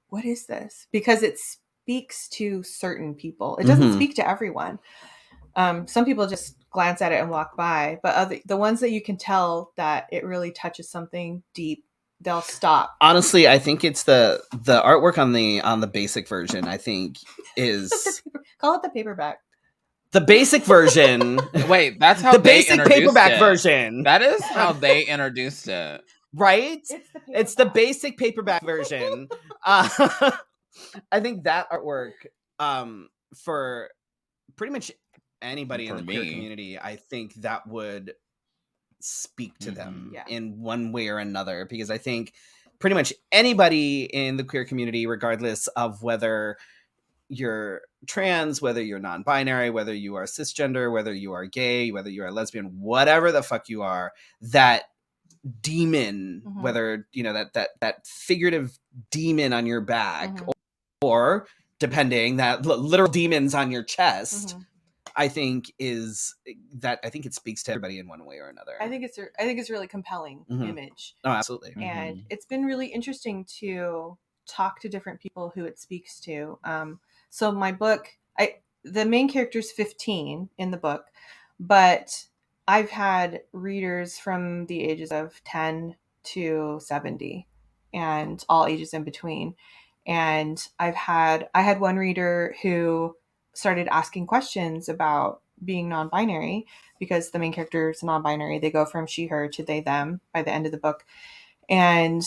what is this? Because it speaks to certain people. It doesn't speak to everyone. Some people just glance at it and walk by, but the ones that you can tell that it really touches something deep, they'll stop. Honestly, I think it's the artwork on the basic version, I think is call it the paperback. The basic version. Wait, that's how the basic paperback version. That is how they introduced it, right? It's the basic paperback version. I think that artwork for pretty much anybody in the queer community, I think that would speak to them in one way or another, because I think pretty much anybody in the queer community, regardless of whether you're trans, whether you're non-binary, whether you are cisgender, whether you are gay, whether you are lesbian, whatever the fuck you are, that demon, whether that figurative demon on your back, or depending, that literal demons on your chest, I think it speaks to everybody in one way or another. I think it's a really compelling image. Oh, absolutely. And it's been really interesting to talk to different people who it speaks to. So my book, the main character is 15 in the book, but I've had readers from the ages of 10 to 70 and all ages in between. And I had one reader who started asking questions about being non-binary, because the main character is non-binary. They go from she, her to they, them by the end of the book. And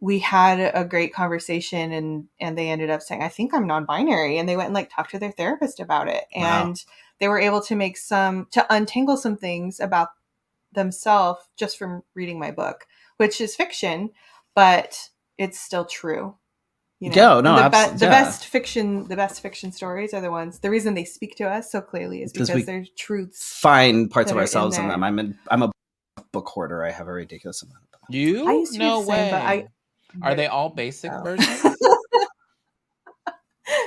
we had a great conversation, and they ended up saying, I think I'm non-binary. And they went and talked to their therapist about it. Wow. And they were able to to untangle some things about themselves just from reading my book, which is fiction, but it's still true. The best fiction stories are the ones. The reason they speak to us so clearly is because there's truths. Find parts of ourselves in them. I'm a book hoarder. I have a ridiculous amount of books. You? I used to No be the same, way. Are they all basic versions?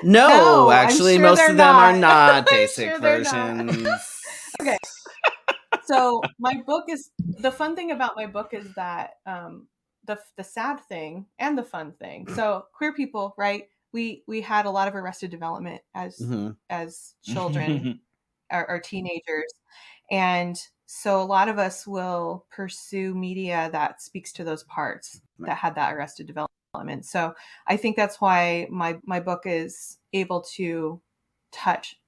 No, actually, sure most of them are not basic versions. Not. Okay. So the fun thing about my book is that the sad thing and the fun thing. So queer people, right? We had a lot of arrested development as children or teenagers. And so a lot of us will pursue media that speaks to those parts that had that arrested development. So I think that's why my book is able to touch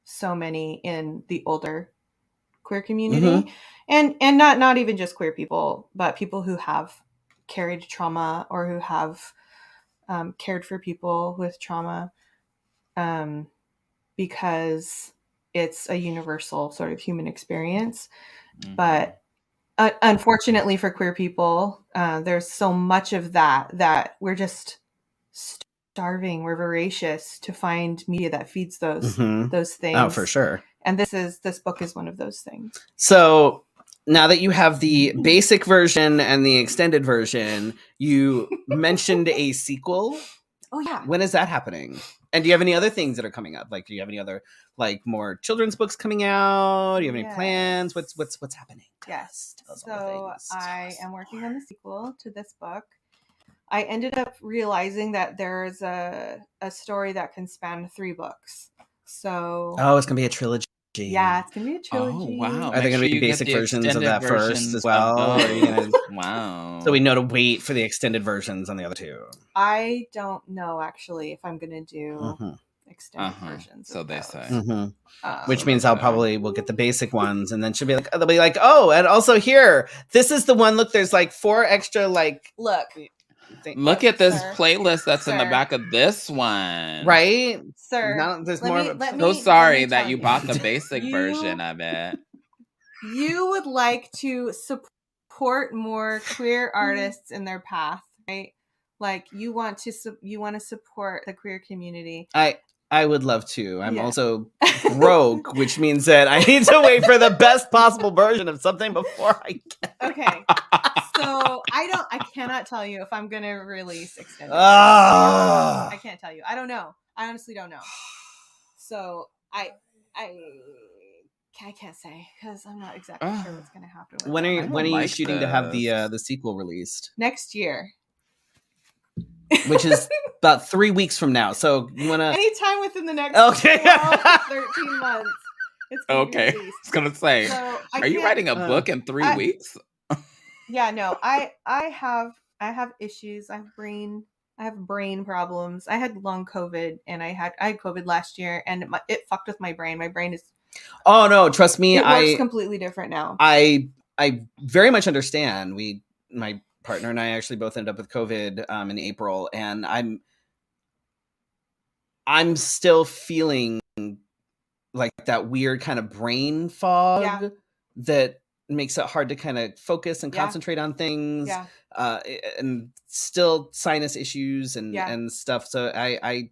so many in the older queer community, and not even just queer people, but people who have carried trauma or who have cared for people with trauma, because it's a universal sort of human experience. But unfortunately for queer people, there's so much of that we're just starving. We're voracious to find media that feeds those things. Oh, for sure. And this book is one of those things. So now that you have the basic version and the extended version, you mentioned a sequel. Oh yeah. When is that happening? And do you have any other things that are coming up? Do you have any other more children's books coming out? Do you have any plans? What's happening? Yes. So I am working on the sequel to this book. I ended up realizing that there's a story that can span 3 books. So it's gonna be a trilogy. Yeah, it's gonna be a trilogy. Oh wow! Are they gonna be basic versions of that first as well? Wow! So we know to wait for the extended versions on the other 2. I don't know actually if I'm gonna do extended versions. So they say. Which means we'll get the basic ones, and then she'll be they'll be like, oh, and also here, this is the one. Look, there's 4 extra Look at this playlist that's in the back of this one. Right? Sir. There's more. So sorry that you bought the basic version of it. You would like to support more queer artists in their path, right? You want to support the queer community. I would love to. I'm also broke, which means that I need to wait for the best possible version of something before I get. Okay. So I cannot tell you if I'm going to release extended. I can't tell you. I don't know. I honestly don't know. So I can't say because I'm not exactly sure what's going to happen. When are you shooting to have the sequel released? Next year. Which is about 3 weeks from now. So you want to... Anytime within the next 12 to 13 months. It's okay. I was going to say, so are you writing a book in 3 weeks? Yeah, no. I have issues. I have brain problems. I had long COVID, and I had COVID last year, and it fucked with my brain. My brain is... Oh, no. Trust me. It works completely different now. I very much understand. My partner and I actually both ended up with COVID in April, and I'm still feeling like that weird kind of brain fog that makes it hard to kind of focus and concentrate on things. And still sinus issues and stuff. So I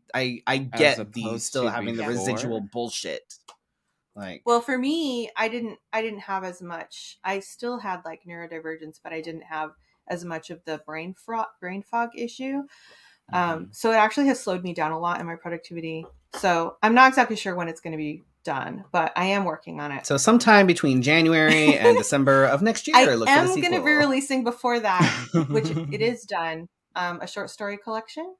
get the still having the residual bullshit. Like, well, for me, I didn't have as much. I still had like neurodivergence, but I didn't have as much of the brain fog issue. So it actually has slowed me down a lot in my productivity. So I'm not exactly sure when it's going to be done, but I am working on it. So sometime between January and December of next year, I am going to be releasing before that, which it is done, a short story collection,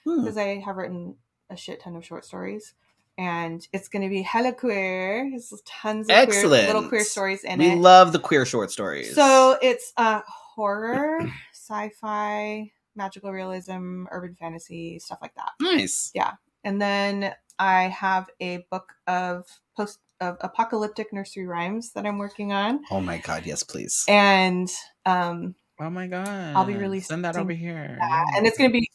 because I have written a shit ton of short stories. And it's going to be hella queer. There's tons of little queer stories in it. We love the queer short stories. So it's horror, sci-fi, magical realism, urban fantasy, stuff like that. Nice. Yeah. And then I have a book of apocalyptic nursery rhymes that I'm working on. Oh my God, yes, please. And oh my God, I'll be releasing send that over here. Yeah. And it's going to be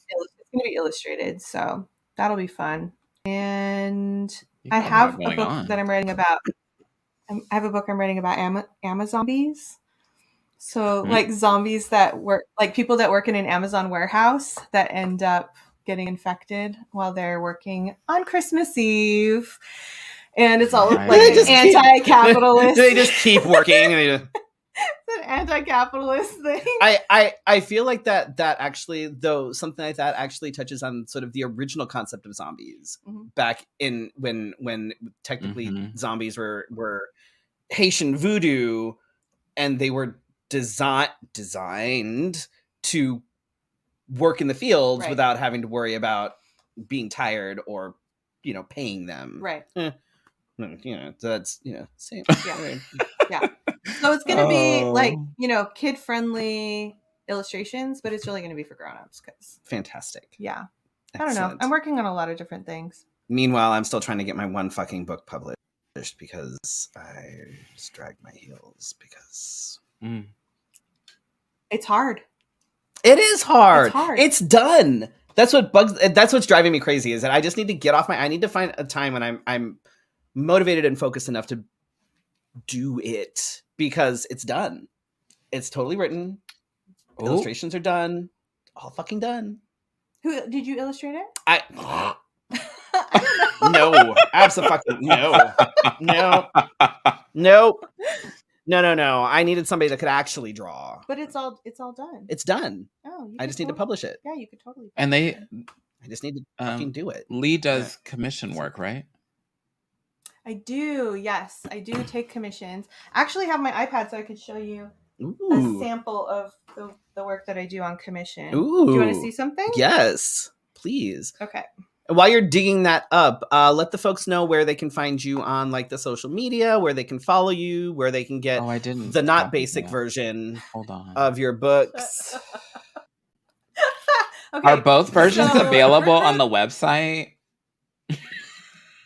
illustrated, so that'll be fun. And I have a book that I'm writing about. I have a book I'm writing about Amazombies. So like zombies that work, like people that work in an Amazon warehouse that end up getting infected while they're working on Christmas Eve. And it's all like anti-capitalist. They just keep working. It's an anti-capitalist thing. I feel like that actually, though, something like that actually touches on sort of the original concept of zombies back in when technically zombies were Haitian voodoo, and they were designed to work in the fields without having to worry about being tired or paying them. Right. So that's same. Yeah. So it's going to be like, kid-friendly illustrations, but it's really going to be for grown-ups. Fantastic. Yeah. Excellent. I don't know. I'm working on a lot of different things. Meanwhile, I'm still trying to get my one fucking book published because I just dragged my heels because it's hard. It is hard. It's hard. It's done. That's what's driving me crazy, is that I just need to get off I need to find a time when I'm motivated and focused enough to do it, because it's done. It's totally written. Illustrations are done. All fucking done. Who did you illustrate it? I no, absolutely no. I needed somebody that could actually draw. But it's all done. It's done. Oh, I just need to publish it. Yeah, you could totally. And I just need to fucking do it. Lee does commission work, right? I do. Yes, I do take commissions. I actually have my iPad so I could show you a sample of the work that I do on commission. Ooh. Do you want to see something? Yes, please. Okay. While you're digging that up, let the folks know where they can find you on like the social media, where they can follow you, where they can get the not basic version of your books. Okay. Are both versions available on the website?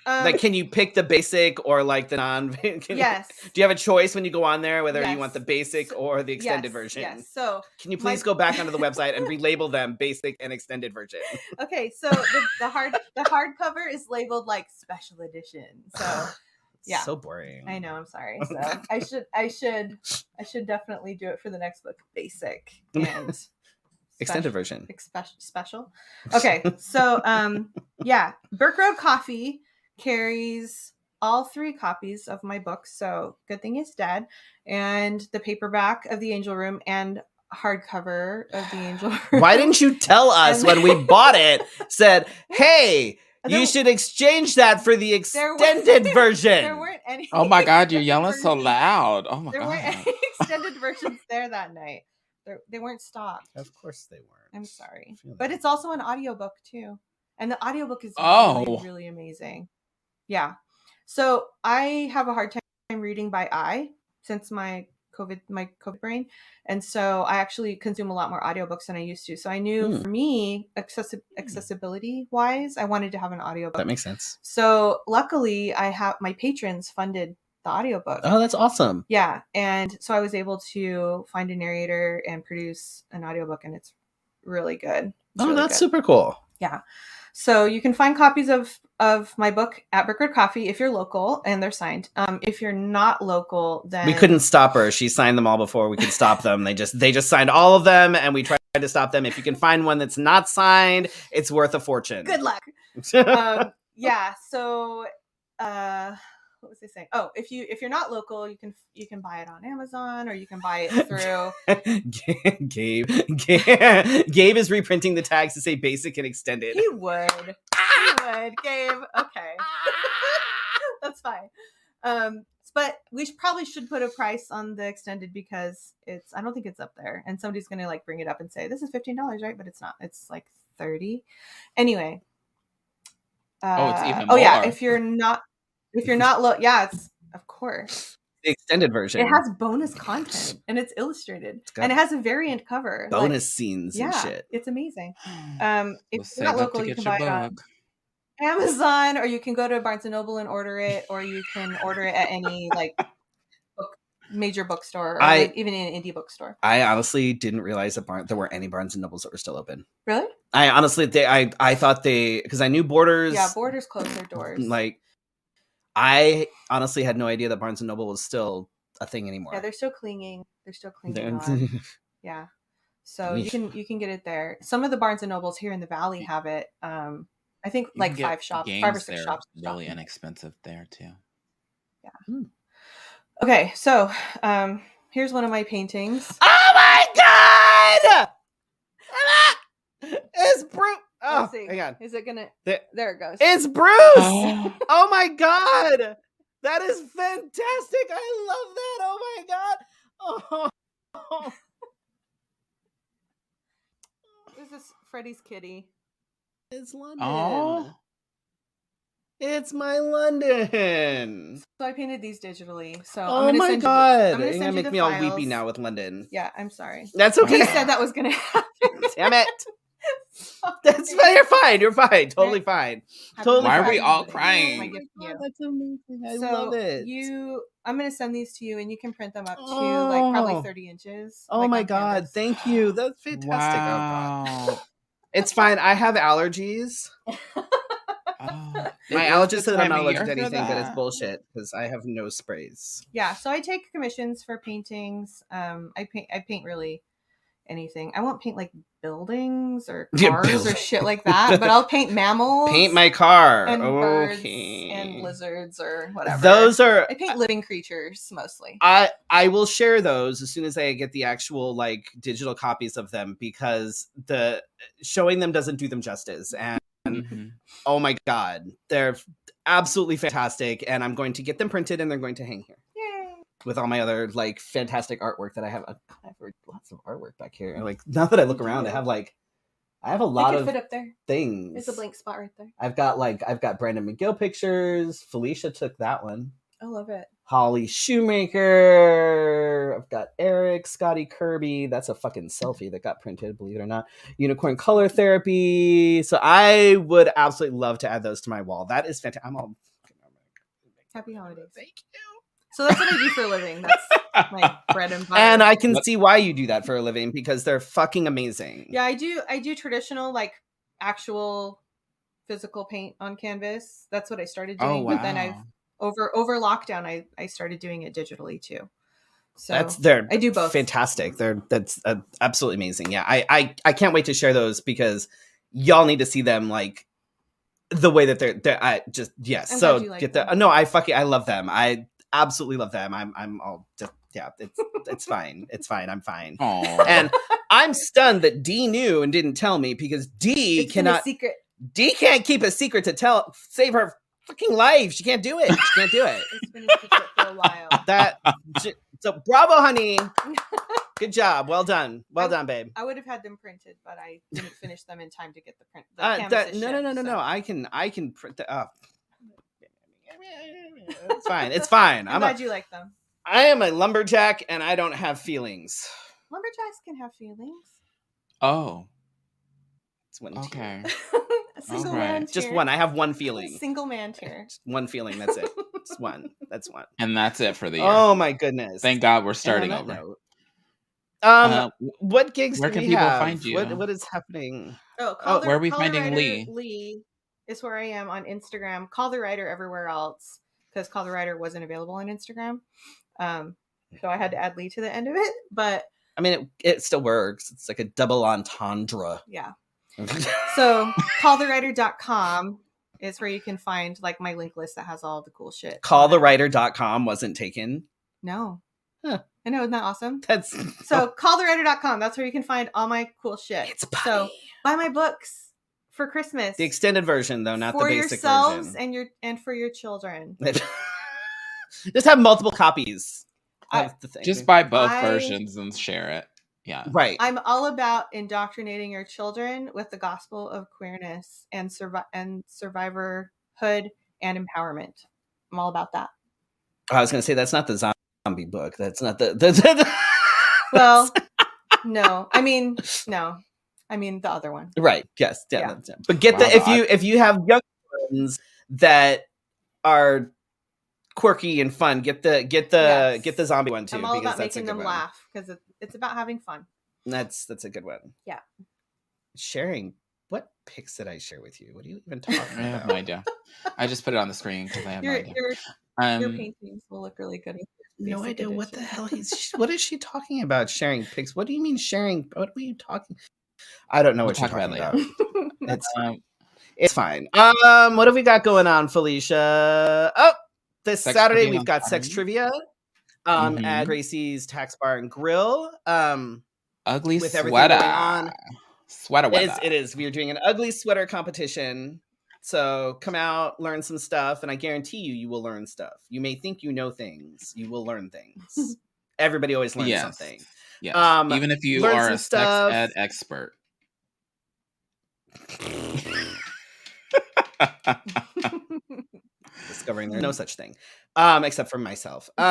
Like, can you pick the basic or like the non? Yes. Do you have a choice when you go on there whether you want the basic or the extended version? Yes. So can you please go back onto the website and relabel them basic and extended version? Okay, so the hardcover is labeled like special edition. So yeah, so boring. I know. I'm sorry. So I should definitely do it for the next book. Basic and extended version. Special. Okay, so Burke Road Coffee carries all 3 copies of my books, so Good Thing It's Dead, and the paperback of The Angel Room, and hardcover of The Angel Room. Why didn't you tell us when we bought it? Said, hey, you should exchange that for the extended version. There weren't any. Oh my God, you're yelling so loud. Oh my God. There weren't any extended versions there that night. They weren't stocked. Of course they weren't. I'm sorry. But it's also an audiobook too. And the audiobook is really, really amazing. Yeah. So I have a hard time reading by eye since my COVID brain. And so I actually consume a lot more audiobooks than I used to. So I knew for me, accessibility wise, I wanted to have an audiobook. That makes sense. So luckily I have my patrons funded the audiobook. Oh, that's awesome. Yeah. And so I was able to find a narrator and produce an audiobook, and it's really good. That's super cool. Yeah. So you can find copies of my book at Brickard Coffee if you're local, and they're signed. If you're not local, then we couldn't stop her. She signed them all before we could stop them. They just signed all of them, and we tried to stop them. If you can find one that's not signed, it's worth a fortune. Good luck. Yeah. So, what was I saying? Oh, if you're not local, you can buy it on Amazon, or you can buy it through Gabe is reprinting the tags to say basic and extended. He would, Gabe. Okay. That's fine. But we probably should put a price on the extended, because I don't think it's up there, and somebody's gonna like bring it up and say this is $15, right? But it's not. It's like $30. Anyway. It's even more. Oh yeah, if you're not yeah, it's, of course, the extended version. It has bonus content, and it's illustrated, and it has a variant cover, bonus scenes and shit. It's amazing. If you're not local, you can buy it on Amazon, or you can go to Barnes and Noble and order it, or you can order it at any like major bookstore, or even in an indie bookstore. I honestly didn't realize that there weren't any Barnes and Nobles that were still open. Really? I honestly, I thought because I knew Borders. Yeah, Borders closed their doors. Like, I honestly had no idea that Barnes and Noble was still a thing anymore. Yeah, they're still clinging. On. Yeah, so you can get it there. Some of the Barnes and Nobles here in the Valley have it. I think you like 5 or 6 shops. Really inexpensive there too. Yeah. Okay, so here's one of my paintings. Oh my god! It's Bruce. Oh, hang on. Is it gonna? There it goes. It's Bruce. Oh my god, that is fantastic! I love that. Oh my god. Oh. This is Freddie's kitty. It's London. Oh. It's my London. So I painted these digitally. So oh my god, you're gonna make me all weepy now with London. Yeah, I'm sorry. That's okay. You said that was gonna happen. Damn it. That's fine. You're fine. You're fine. Totally fine. Totally. Why fine. are we all crying? Oh God, that's amazing. I love it. I'm gonna send these to you, and you can print them up to like probably 30 inches. Oh like my god, canvas. Thank you. That's fantastic. Wow. Oh god. It's fine. I have allergies. My allergist said I'm not allergic to anything, but it's bullshit because I have no sprays. Yeah, so I take commissions for paintings. I paint really anything. I won't paint like buildings or cars or shit like that, but I'll paint mammals. Paint my car. And birds and lizards or whatever. Those are I paint living creatures mostly. I will share those as soon as I get the actual like digital copies of them, because the showing them doesn't do them justice. And oh my god, they're absolutely fantastic, and I'm going to get them printed and they're going to hang here. Yay. With all my other like fantastic artwork that I have. I have lots of artwork back here. Like now that I look around, I have a lot of fit up there. Things. There's a blank spot right there. I've got Brandon McGill pictures. Felicia took that one. I love it. Holly Shoemaker. I've got Eric, Scotty Kirby. That's a fucking selfie that got printed, believe it or not. Unicorn Color Therapy. So I would absolutely love to add those to my wall. That is fantastic. I'm all happy holidays. Thank you. So that's what I do for a living. That's my bread and butter. And I can see why you do that for a living, because they're fucking amazing. Yeah, I do traditional, like actual physical paint on canvas. That's what I started doing. Oh, wow. But then I've over lockdown, I started doing it digitally too. So I do both. Fantastic. That's absolutely amazing. Yeah, I can't wait to share those, because y'all need to see them like the way that they're I just yes. I'm so like get them. the no. I love them. I absolutely love them. I'm all just yeah. It's fine. It's fine. I'm fine. Aww. And I'm stunned that Dee knew and didn't tell me, because Dee cannot. Secret. Dee can't keep a secret to save her fucking life. She can't do it. She can't do it. It's been a secret for a while. So bravo, honey. Good job. Well done. Well done, babe. I would have had them printed, but I didn't finish them in time to get the print. No. I can print the up. It's fine. It's fine. I'm glad you like them. I am a lumberjack, and I don't have feelings. Lumberjacks can have feelings. Oh. It's one okay. A single man just one. I have one feeling. Single man tier. Just one feeling. That's it. Just one. That's one. And that's it for the year. Oh my goodness. Thank God we're starting over. What gigs where do can we people have? find you? What is happening? Where are we finding Lee? Lee is where I am on Instagram. Call the Writer everywhere else, because Call the Writer wasn't available on Instagram. So I had to add Lee to the end of it. But I mean, it still works. It's like a double entendre. Yeah. So callthewriter.com is where you can find like my link list that has all the cool shit. Callthewriter.com wasn't taken. No. Huh. I know, isn't that awesome? So callthewriter.com. That's where you can find all my cool shit. It's funny. So buy my books for Christmas. The extended version, though, not the basic yourselves version. and for your children. Just have multiple copies of the thing. Just buy both versions and share it. Yeah. Right. I'm all about indoctrinating your children with the gospel of queerness and survivorhood and empowerment. I'm all about that. I was going to say, that's not the zombie book. That's not the Well, no. I mean the other one. Right. Yes. Yeah. But get if you have young ones that are quirky and fun, get the zombie one too. I'm all about making them laugh, because it's about having fun. That's a good one. Yeah. Sharing. What pics did I share with you? What are you even talking about? I have no idea. I just put it on the screen because I have no idea. Your paintings will look really good. No idea what the hell what is she talking about? Sharing pics? What do you mean sharing? What are you talking? I don't know what you're talking about. It's fine. What have we got going on, Felicia? Oh, this Saturday we've got sex trivia. At Gracie's Tax Bar and Grill. Ugly with sweater everything going on. Sweater weather. It is. We are doing an ugly sweater competition. So come out, learn some stuff, and I guarantee you will learn stuff. You may think you know things. You will learn things. Everybody always learns something. Yes. Even if you are a sex ed expert. Discovering there's no such thing. Except for myself. We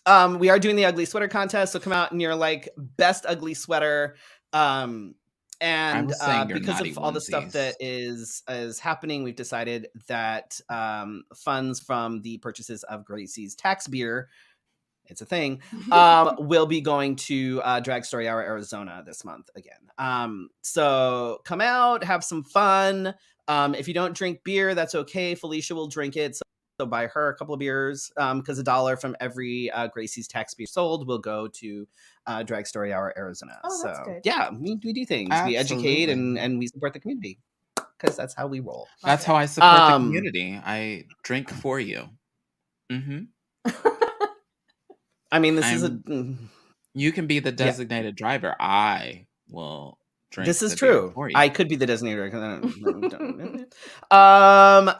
are doing the ugly sweater contest, so come out in your like best ugly sweater. And because of all the stuff that is happening, we've decided that funds from the purchases of Gracie's Tax Beer, it's a thing, will be going to Drag Story Hour Arizona this month again. So come out, have some fun. If you don't drink beer, that's okay. Felicia will drink it. So buy her a couple of beers, because $1 from every Gracie's Tax Beer sold will go to Drag Story Hour Arizona. Oh, that's good. Yeah, we do things. Absolutely. We educate and we support the community, because that's how we roll. That's how I support the community. I drink for you. I mean, you can be the designated driver. I will drink. This is true. I could be the designated driver.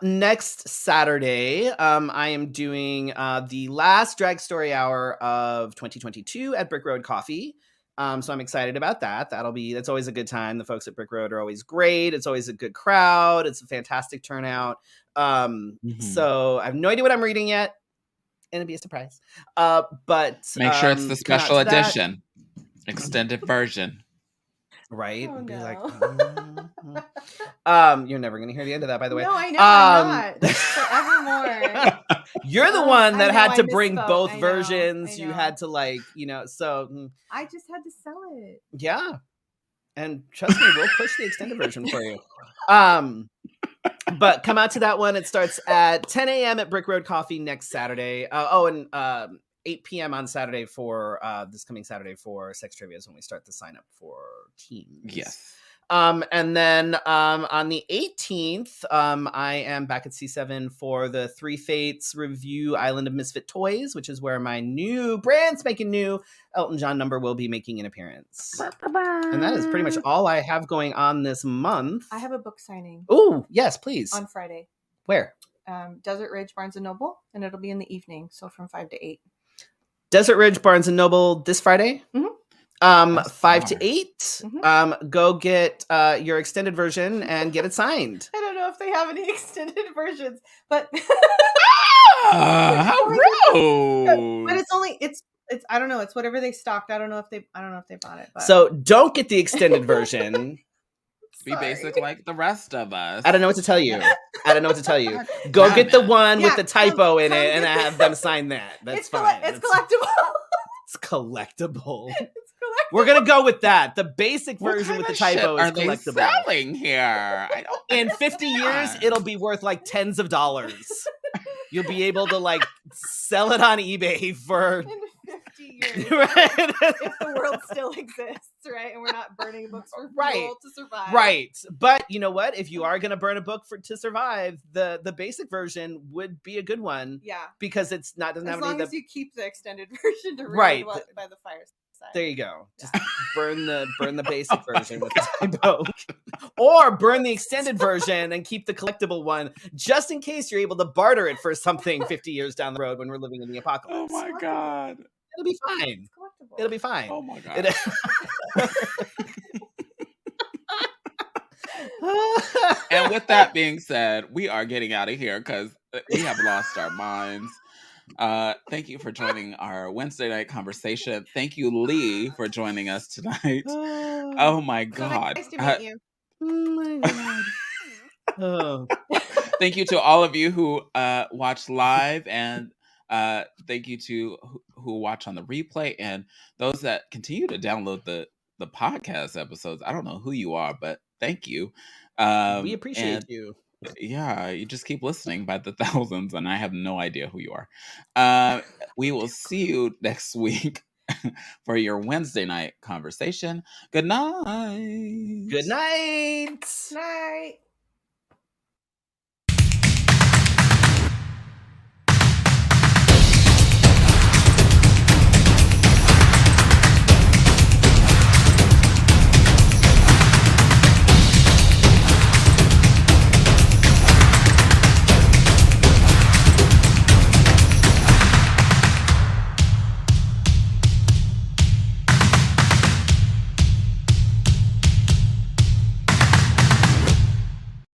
Next Saturday, I am doing the last Drag Story Hour of 2022 at Brick Road Coffee. So I'm excited about that. That's always a good time. The folks at Brick Road are always great. It's always a good crowd. It's a fantastic turnout. So I have no idea what I'm reading yet. And it'll be a surprise. But make sure it's the special edition, extended version. Right? Oh, be no. Like, you're never gonna hear the end of that, by the way. No, I know, I'm not. Forevermore. You're the one that had to bring misspoke. both I know. versions. You had to so I just had to sell it. Yeah. And trust me, we'll push the extended version for you. But come out to that one. It starts at 10 a.m. at Brick Road Coffee next Saturday. And 8 p.m. on Saturday for this coming Saturday for Sex Trivia is when we start the sign up for teams. Yes. And then on the 18th, I am back at C7 for the Three Fates review Island of Misfit Toys, which is where my brand spanking new Elton John number will be making an appearance. And that is pretty much all I have going on this month. I have a book signing. Oh, yes, please. On Friday. Where? Desert Ridge Barnes & Noble, and it'll be in the evening, so from 5 to 8. Desert Ridge Barnes & Noble this Friday? 5 to 8. Go get your extended version and get it signed. I don't know if they have any extended versions, but how rude! But it's I don't know. It's whatever they stocked. I don't know if they bought it. But. So don't get the extended version. Be basic like the rest of us. I don't know what to tell you. Go get the one with the typo in it and have them sign that. That's fine. It's collectible. It's collectible. It's collectible. We're gonna go with that. The basic What version kind with the of shit typo is are they collectible. selling here? In 50 years, it'll be worth like tens of dollars. You'll be able to like sell it on eBay for in 50 years. Right. If the world still exists, right? And we're not burning books for fuel to survive. Right. But you know what? If you are going to burn a book to survive, the basic version would be a good one. Yeah. Because it's not doesn't as have long any as you keep the extended version to Right. by the fireside. There you go. Just burn the basic version with the typo. Or burn the extended version and keep the collectible one just in case you're able to barter it for something 50 years down the road when we're living in the apocalypse. Oh my God. It'll be fine. It'll be fine. Oh my God. And with that being said, we are getting out of here because we have lost our minds. Thank you for joining our Wednesday night conversation. Thank you, Lee, for joining us tonight. Oh my God. So nice to meet you. Oh my God. Thank you to all of you who watch live, and thank you to who watch on the replay, and those that continue to download the podcast episodes. I don't know who you are, but thank you. We appreciate you. Yeah, you just keep listening by the thousands, and I have no idea who you are. We will see you next week for your Wednesday night conversation. Good night. Good night. Night.